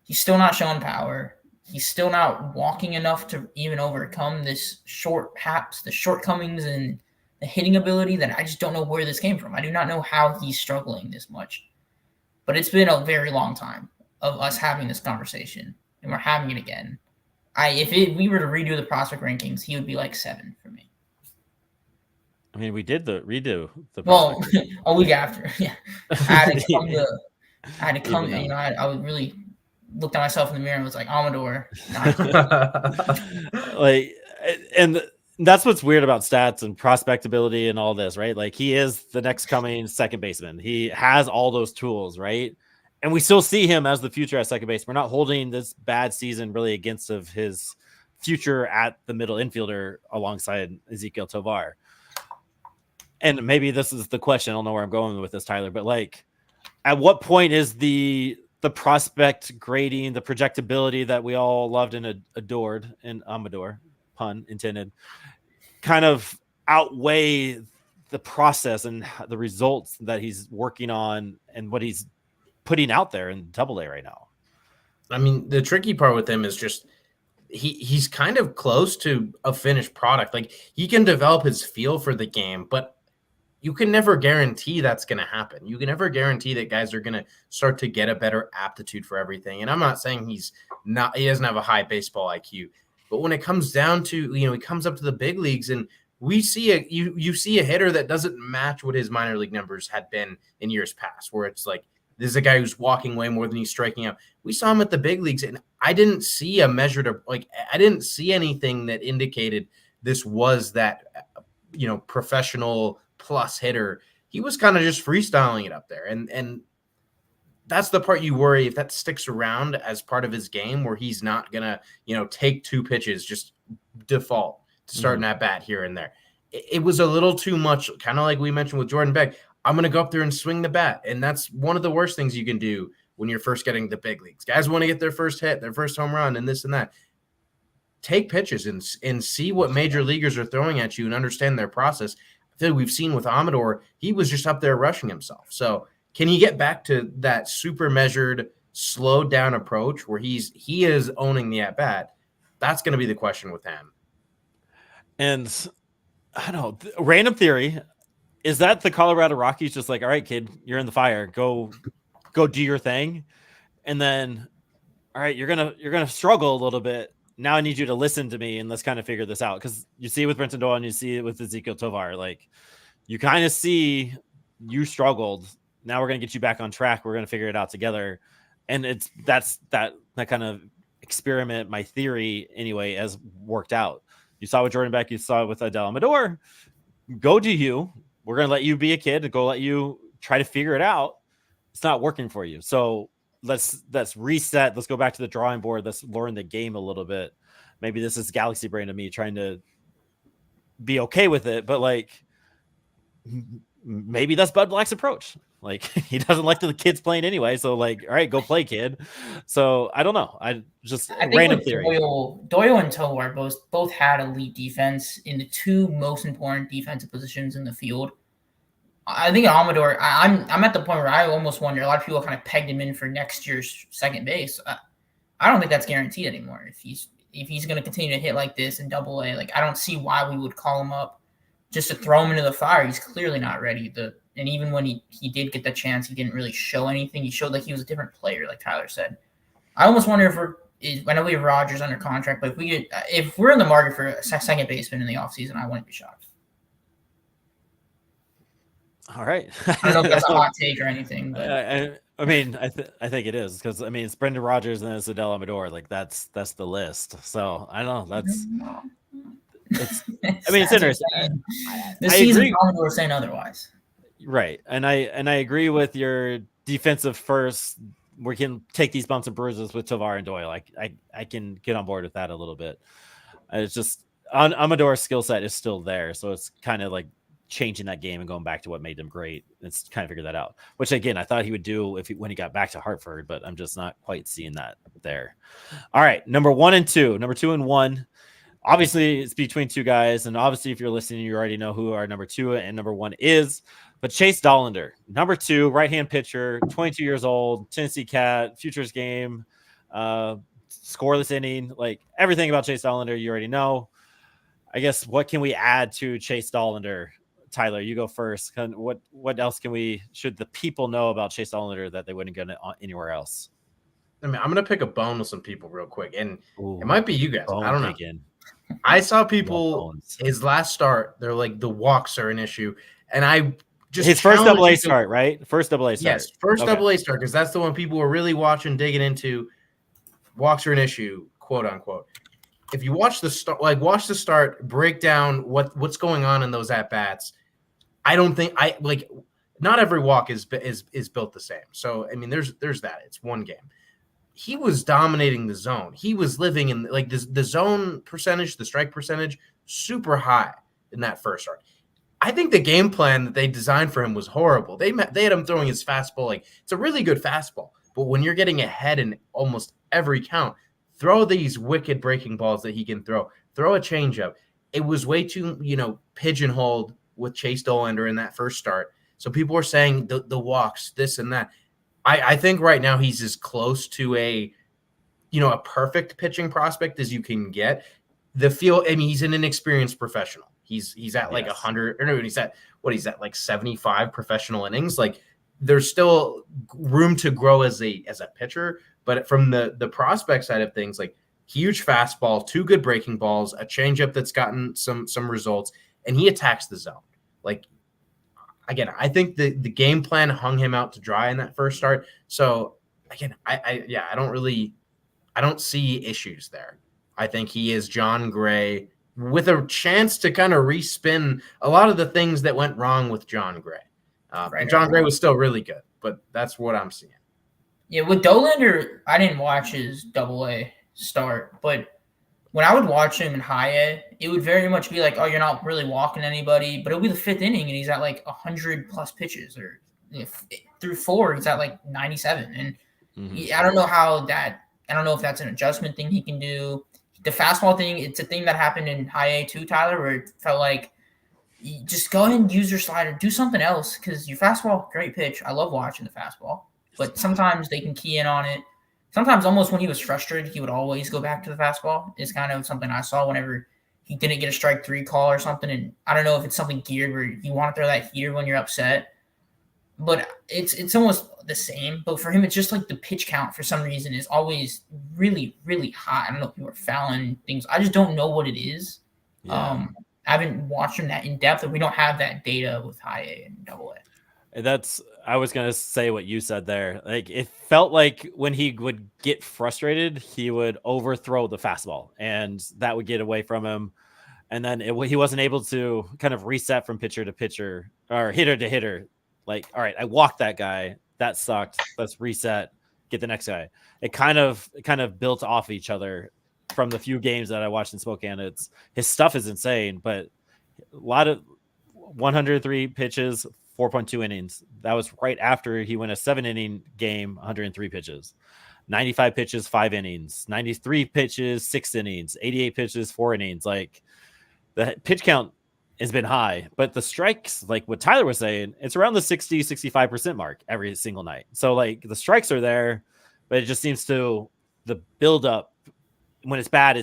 He's still not showing power. He's still not walking enough to even overcome this the shortcomings and the hitting ability that I just don't know where this came from. I do not know how he's struggling this much. But it's been a very long time of us having this conversation, and we're having it again. If we were to redo the prospect rankings, he would be like 7 for me. I mean, we did redo the prospect. Well, a week after, yeah. I had to come. You know, I would really looked at myself in the mirror and was like, Amador. Like, and that's what's weird about stats and prospectability and all this, right? Like he is the next coming second baseman. He has all those tools, right? And we still see him as the future at second base. We're not holding this bad season really against of his future at the middle infielder alongside Ezequiel Tovar. And maybe this is the question. I don't know where I'm going with this, Tyler, but like, at what point is the prospect grading, the projectability that we all loved and adored in Amador, pun intended, kind of outweigh the process and the results that he's working on and what he's putting out there in AA right now? I mean, the tricky part with him is just he's kind of close to a finished product. Like he can develop his feel for the game, but you can never guarantee that's going to happen. You can never guarantee that guys are going to start to get a better aptitude for everything. And I'm not saying he doesn't have a high baseball IQ, but when it comes down to, he comes up to the big leagues and we see you see a hitter that doesn't match what his minor league numbers had been in years past, where it's like, this is a guy who's walking way more than he's striking out. We saw him at the big leagues, and I didn't see I didn't see anything that indicated this was that, professional plus hitter. He was kind of just freestyling it up there. And that's the part you worry if that sticks around as part of his game, where he's not going to, take 2 pitches, just default to start an at bat here and there. It was a little too much, kind of like we mentioned with Jordan Beck. I'm going to go up there and swing the bat. And that's one of the worst things you can do when you're first getting the big leagues. Guys want to get their first hit, their first home run, and this and that. Take pitches and see what major leaguers are throwing at you and understand their process. I feel like we've seen with Amador, he was just up there rushing himself. So can he get back to that super measured, slowed down approach where he is owning the at-bat? That's going to be the question with him. And I don't know, random theory. Is that the Colorado Rockies just like, all right, kid, you're in the fire. Go do your thing. And then, all right, you're gonna struggle a little bit. Now I need you to listen to me and let's kind of figure this out. Because you see it with Brenton Doyle and you see it with Ezequiel Tovar. Like you kind of see you struggled. Now we're gonna get you back on track. We're gonna figure it out together. And that's that kind of experiment, my theory anyway, has worked out. You saw with Jordan Beck, you saw it with Adel Amador. Go do you. We're going to let you be a kid and go let you try to figure it out. It's not working for you. So let's reset. Let's go back to the drawing board. Let's learn the game a little bit. Maybe this is galaxy brain of me trying to be okay with it, but like maybe that's Bud Black's approach. Like he doesn't like the kids playing anyway. So like, all right, go play, kid. So I don't know. I think random theory. Doyle and Tovar both had elite defense in the two most important defensive positions in the field. I think Amador, I'm at the point where I almost wonder, a lot of people kind of pegged him in for next year's second base. I don't think that's guaranteed anymore. If he's going to continue to hit like this in Double-A, like I don't see why we would call him up just to throw him into the fire. He's clearly not ready. And even when he did get the chance, he didn't really show anything. He showed like he was a different player, like Tyler said. I almost wonder I know we have Rogers under contract, but if we're in the market for a second baseman in the offseason, I wouldn't be shocked. All right. I don't know if that's a hot take or anything, but I mean, I think it is because I mean it's Brendan Rodgers and then it's Adele Amador. Like that's the list. So I don't know. It's interesting. The season Amador was saying otherwise. Right. And I agree with your defensive first. We can take these bumps and bruises with Tovar and Doyle. Like I can get on board with that a little bit. It's just Amador's skill set is still there. So it's kind of like changing that game and going back to what made him great. It's kind of figure that out, which again, I thought he would do when he got back to Hartford, but I'm just not quite seeing that there. All right. Number 2 and 1. Obviously it's between two guys. And obviously if you're listening, you already know who our number 2 and number 1 is, but Chase Dollander, number 2, right-hand pitcher, 22 years old, Tennessee Cat, Futures game, scoreless inning, like everything about Chase Dollander, you already know. I guess what can we add to Chase Dollander? Tyler, you go first. What else should the people know about Chase Dollander that they wouldn't get anywhere else? I mean, I'm going to pick a bone with some people real quick, and it might be you guys. I don't know. I saw people, his last start, they're like, the walks are an issue, and I just his first Double-A start, right? First Double-A start. Yes, first Double-A start, because that's the one people were really watching, digging into. Walks are an issue, quote unquote. If you watch the start, break down what's going on in those at bats. I don't think not every walk is built the same. So I mean, there's that. It's one game. He was dominating the zone. He was living in like the zone percentage, the strike percentage, super high in that first start. I think the game plan that they designed for him was horrible. They had him throwing his fastball like it's a really good fastball, but when you're getting ahead in almost every count, throw these wicked breaking balls that he can throw. Throw a changeup. It was way too pigeonholed with Chase Dollander in that first start. So people were saying the walks, this and that. I think right now he's as close to a perfect pitching prospect as you can get. He's an inexperienced professional. He's at like 100, or no, he's at like 75 professional innings. Like there's still room to grow as a pitcher, but from the prospect side of things, like huge fastball, 2 good breaking balls, a changeup that's gotten some results, and he attacks the zone. Like, again, I think the game plan hung him out to dry in that first start. So again, I don't see issues there. I think he is John Gray with a chance to kind of respin a lot of the things that went wrong with John Gray. And John Gray was still really good, but that's what I'm seeing. Yeah, with Dollander, I didn't watch his Double-A start, but when I would watch him in high A, it would very much be like, oh, you're not really walking anybody, but it'll be the 5th inning and he's at like 100 plus pitches, or through 4, he's at like 97. And I don't know if that's an adjustment thing he can do. The fastball thing, it's a thing that happened in high A too, Tyler, where it felt like you just go ahead and use your slider, do something else, because your fastball, great pitch. I love watching the fastball, but sometimes they can key in on it. Sometimes almost when he was frustrated, he would always go back to the fastball. It's kind of something I saw whenever he didn't get a strike 3 call or something. And I don't know if it's something geared where you want to throw that heater when you're upset, but it's almost the same. But for him, it's just like the pitch count for some reason is always really, really high. I don't know if people are fouling things. I just don't know what it is. Yeah. I haven't watched him that in depth, and we don't have that data with high A and Double-A. I was going to say what you said there. Like it felt like when he would get frustrated, he would overthrow the fastball and that would get away from him. And then he wasn't able to kind of reset from pitcher to pitcher or hitter to hitter Like, all right, I walked that guy. That sucked. Let's reset. Get the next guy. It kind of built off each other from the few games that I watched in Spokane. His stuff is insane, but a lot of 103 pitches, 4.2 innings. That was right after he went a 7-inning game, 103 pitches. 95 pitches, 5 innings. 93 pitches, 6 innings. 88 pitches, 4 innings. Like, the pitch count has been high, but the strikes, like what Tyler was saying, it's around the 60-65% mark every single night. So like the strikes are there, but it just seems to the build up when it's bad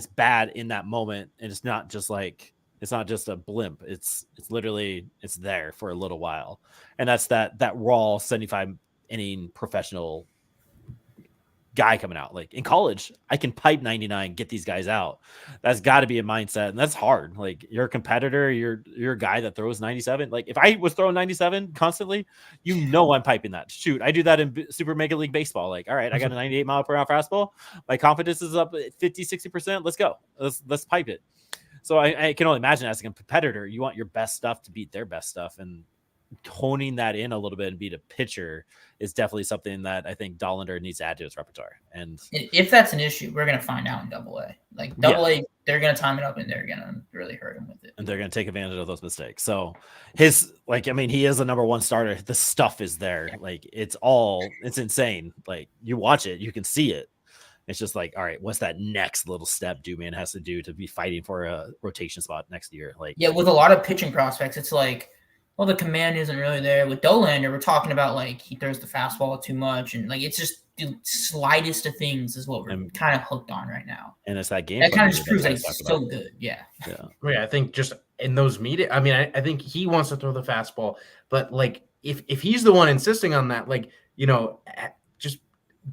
in that moment. And it's not just a blimp. It's literally, it's there for a little while. And that's that raw 75 inning professional guy coming out. Like in college, I can pipe 99, get these guys out. That's got to be a mindset, and that's hard. Like you're a competitor, you're a guy that throws 97. Like if I was throwing 97 constantly, I'm piping that. Shoot, I do that in Super Mega League Baseball. Like, all right, I got a 98 mile per hour fastball. My confidence is up 50-60%. Let's go. Let's pipe it. So I can only imagine as a competitor, you want your best stuff to beat their best stuff, and honing that in a little bit and beat a pitcher is definitely something that I think Dollander needs to add to his repertoire. And if that's an issue, we're going to find out in AA. Like AA, they're going to time it up and they're going to really hurt him with it. And they're going to take advantage of those mistakes. So he is a number one starter. The stuff is there. Like it's insane. Like you watch it, you can see it. It's just like, all right, what's that next little step Dewman has to do to be fighting for a rotation spot next year? Like, yeah, with a lot of pitching prospects, it's like, well, the command isn't really there. With Dollander, we're talking about like he throws the fastball too much, and like it's just the slightest of things is what we're kind of hooked on right now. And it's that game that kind of just proves that he's so good. Yeah. I think just in those meetings, I mean, I think he wants to throw the fastball, but like if he's the one insisting on that, like just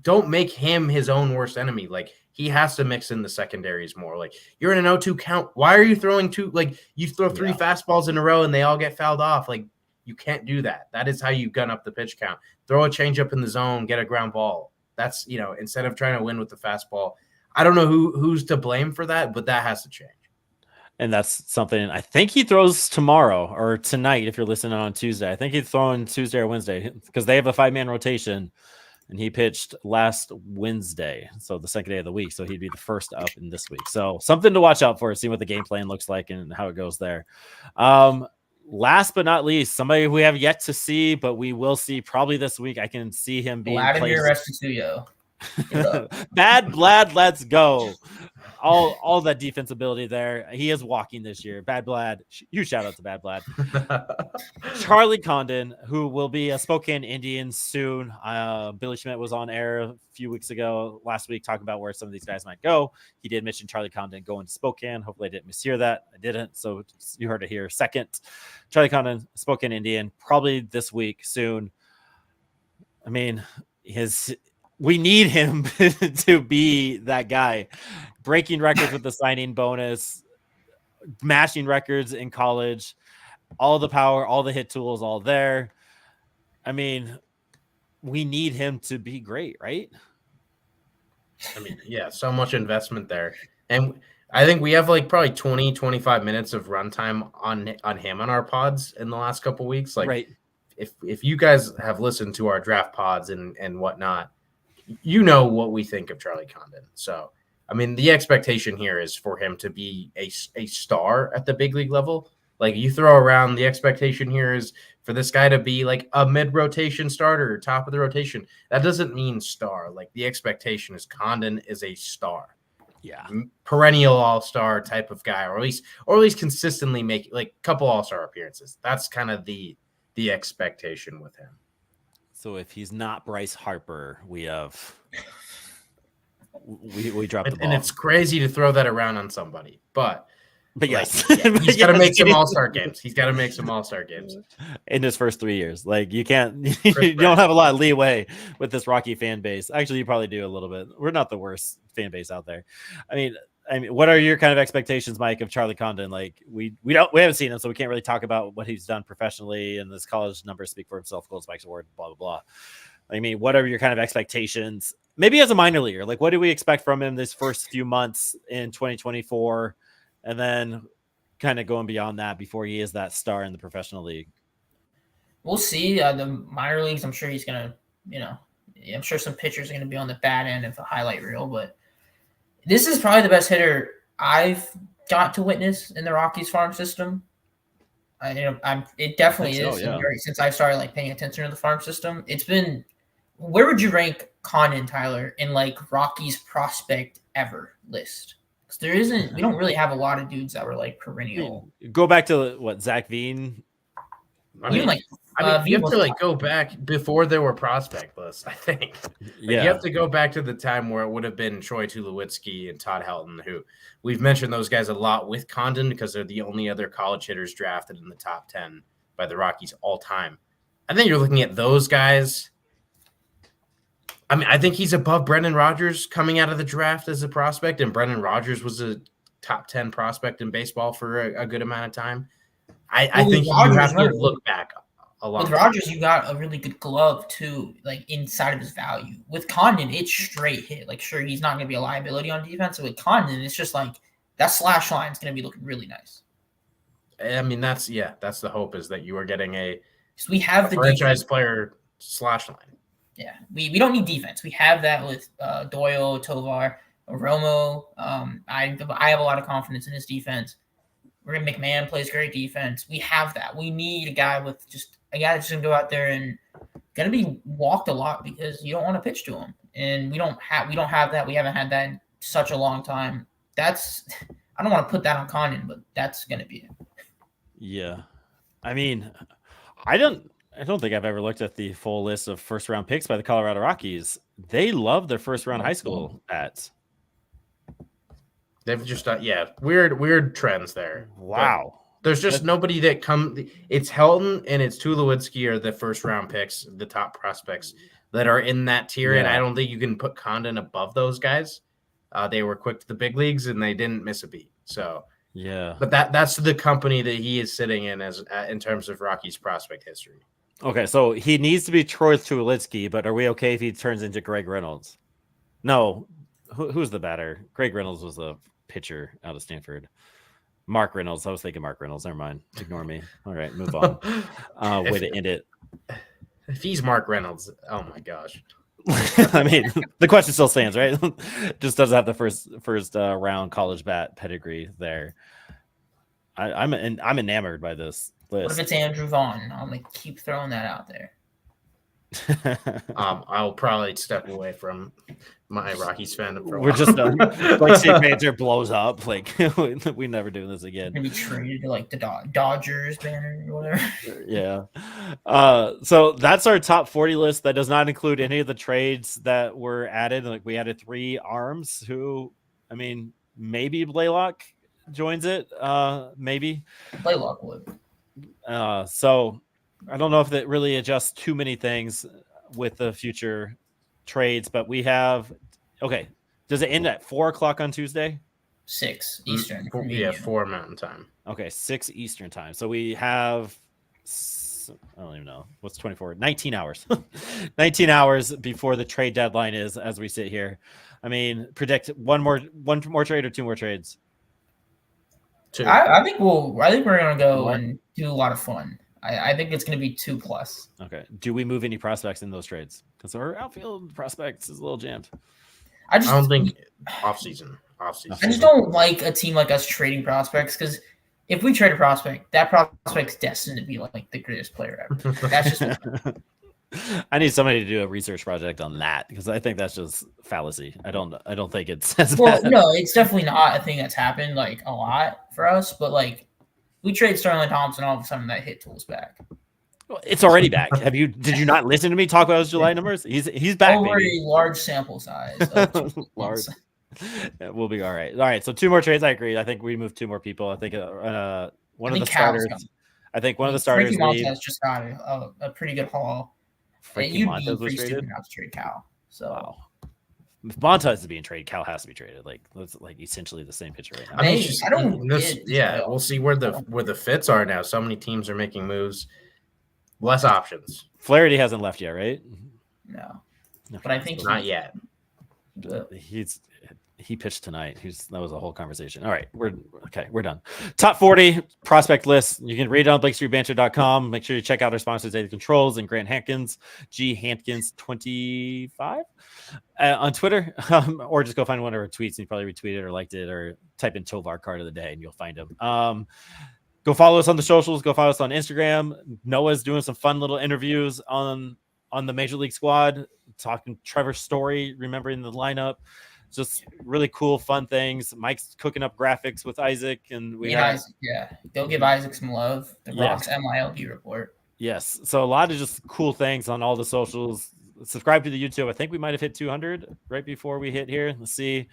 don't make him his own worst enemy. Like he has to mix in the secondaries more. Like you're in an 0-2 count. Why are you throwing two? Like you throw 3 fastballs in a row and they all get fouled off. Like you can't do that. That is how you gun up the pitch count. Throw a changeup in the zone, get a ground ball. That's, instead of trying to win with the fastball. I don't know who's to blame for that, but that has to change. And that's something I think he throws tomorrow or tonight. If you're listening on Tuesday, I think he's throwing Tuesday or Wednesday because they have a 5-man rotation. And he pitched last Wednesday, so the second day of the week. So he'd be the first up in this week. So something to watch out for, see what the game plan looks like and how it goes there. Last but not least, somebody we have yet to see, but we will see probably this week. I can see him being Vladimir Restituyo. Bad Blad, let's go. All that defense ability there. He is walking this year. Bad Blad. Huge shout out to Bad Blad. Charlie Condon, who will be a Spokane Indian soon. Billy Schmidt was on air a few weeks ago, last week, talking about where some of these guys might go. He did mention Charlie Condon going to Spokane. Hopefully I didn't mishear that. I didn't. So you heard it here. Second, Charlie Condon, Spokane Indian, probably this week soon. I mean, we need him to be that guy, breaking records with the signing bonus, mashing records in college, all the power, all the hit tools, all there. I mean, we need him to be great, right? I mean, yeah, so much investment there. And I think we have like probably 20, 25 minutes of runtime on him on our pods in the last couple of weeks. Like, right. If you guys have listened to our draft pods and whatnot, you know what we think of Charlie Condon. So, I mean, the expectation here is for him to be a star at the big league level. Like you throw around, the expectation here is for this guy to be like a mid-rotation starter, top of the rotation. That doesn't mean star. Like the expectation is Condon is a star. Yeah. Perennial all-star type of guy, or at least consistently make like a couple all-star appearances. That's kind of the expectation with him. So if he's not Bryce Harper, we dropped the ball. And it's crazy to throw that around on somebody, but yes, he's got to make some all-star games. He's got to make some all-star games in his first 3 years. Like you don't have a lot of leeway with this Rocky fan base. Actually, you probably do a little bit. We're not the worst fan base out there. I mean, what are your kind of expectations, Mike, of Charlie Condon? Like we haven't seen him, so we can't really talk about what he's done professionally, and this college numbers speak for himself. Gold Spikes Award, blah blah blah. I mean, what are your kind of expectations? Maybe as a minor leaguer, like what do we expect from him this first few months in 2024, and then kind of going beyond that before he is that star in the professional league? We'll see. The minor leagues, I'm sure he's gonna, I'm sure some pitchers are gonna be on the bad end of the highlight reel. But this is probably the best hitter I've got to witness in the Rockies farm system. It definitely is. Yeah. Since I started like paying attention to the farm system, it's been. Where would you rank Condon, Tyler, in like Rockies prospect ever list? Because we don't really have a lot of dudes that were like perennial. Go back to what Zach Veen. You have to like go back before there were prospect lists. I think. You have to go back to the time where it would have been Troy Tulowitzki and Todd Helton, who we've mentioned those guys a lot with Condon because they're the only other college hitters drafted in the top 10 by the Rockies all time. I think you're looking at those guys. I mean, I think he's above Brendan Rodgers coming out of the draft as a prospect, and Brendan Rodgers was a top 10 prospect in baseball for a good amount of time. I think you have to look back a lot. With Rodgers, you got a really good glove too, like inside of his value. With Condon, it's straight hit. Like, sure, he's not going to be a liability on defense. But with Condon, it's just like that slash line is going to be looking really nice. I mean, that's the hope is that you are getting a the franchise defense. Player slash line. Yeah, we don't need defense. We have that with Doyle, Tovar, Romo. I have a lot of confidence in his defense. McMahon plays great defense. We have that. We need a guy that's just gonna go out there and gonna be walked a lot because you don't want to pitch to him, and we don't have that. We haven't had that in such a long time. I don't want to put that on Condon, but that's gonna be it. Yeah, I mean, I don't think I've ever looked at the full list of first round picks by the Colorado Rockies. They love their first round high school bats. They've just weird trends there. Wow. But there's just nobody that it's Helton and it's Tulowitzki are the first round picks, the top prospects that are in that tier. Yeah. And I don't think you can put Condon above those guys. They were quick to the big leagues and they didn't miss a beat. So yeah. But that's the company that he is sitting in in terms of Rockies prospect history. Okay, so he needs to be Troy Tulowitzki, but are we okay if he turns into Greg Reynolds? No. Who's the batter? Greg Reynolds was the pitcher out of Stanford. Mark Reynolds. I was thinking Mark Reynolds. Never mind. Ignore me. All right, move on. Way to end it. If he's Mark Reynolds, oh my gosh. I mean, the question still stands, right? Just doesn't have the first round college bat pedigree there. I'm enamored by this list. What if it's Andrew Vaughn? I'm gonna keep throwing that out there. I'll probably step away from my Rockies fandom for a while. We're just done. Like Street Banter blows up. Like we never do this again. Maybe traded to like the Dodgers banner or whatever. Yeah. So that's our top 40 list. That does not include any of the trades that were added. Like we added 3 arms who, I mean, maybe Blaylock joins it. Maybe Blaylock would. So I don't know if that really adjusts too many things with the future trades, but we have okay. Does it end at 4:00 on Tuesday? 6 Eastern. 4 Mountain Time. Okay, 6 Eastern time. So we have I don't even know what's 24. 19 hours. 19 hours before the trade deadline is as we sit here. I mean, predict one more trade or 2 more trades. 2. I think we're gonna go and do a lot of fun. I think it's going to be 2+. Okay. Do we move any prospects in those trades? Because our outfield prospects is a little jammed. I don't think off-season. I just don't like a team like us trading prospects because if we trade a prospect, that prospect's destined to be like the greatest player ever. That's just I need somebody to do a research project on that because I think that's just fallacy. I don't think it's as well. bad. No, it's definitely not a thing that's happened like a lot for us, but like. We trade Sterling Thompson, all of a sudden that hit tool's back. Well, it's already back. Did you not listen to me talk about his July numbers? He's back. Over a large sample size. Large. Yeah, we'll be all right. All right. So 2 more trades. I agree. I think we moved 2 more people. I think one of the starters. I think one of the starters. Frankie Montez just got a pretty good haul. Frankie Montez was traded. Not to trade Cal. So. Wow. If Montez is being traded, Cal has to be traded. Like that's like essentially the same pitcher right now. I mean, we'll see where the fits are now. So many teams are making moves, less options. Flaherty hasn't left yet, right? No, but I think not yet. He pitched tonight. That was a whole conversation. All right, we're done. Top 40 prospect list. You can read it on BlakeStreetBanter.com. Make sure you check out our sponsors, Daily Controls and Grant Hankins, G Hankins 25 on Twitter, or just go find one of our tweets and you probably retweet it or liked it, or type in Tovar card of the day and you'll find him. Go follow us on the socials. Go follow us on Instagram. Noah's doing some fun little interviews on the Major League squad, talking Trevor Story, remembering the lineup. Just really cool, fun things. Mike's cooking up graphics with Isaac, and Isaac, go give Isaac some love. The Rocks MILB report. Yes, so a lot of just cool things on all the socials. Subscribe to the YouTube. I think we might have hit 200 right before we hit here. Let's see.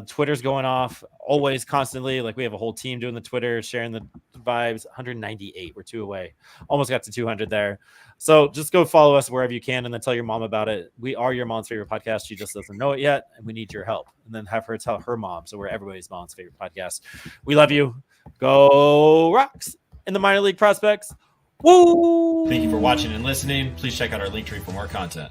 Twitter's going off always, constantly. Like we have a whole team doing the Twitter, sharing the vibes. 198. We're 2 away. Almost got to 200 there. So just go follow us wherever you can and then tell your mom about it. We are your mom's favorite podcast. She just doesn't know it yet, and we need your help. And then have her tell her mom. So we're everybody's mom's favorite podcast. We love you. Go Rocks in the minor league prospects. Woo! Thank you for watching and listening. Please check out our link tree for more content.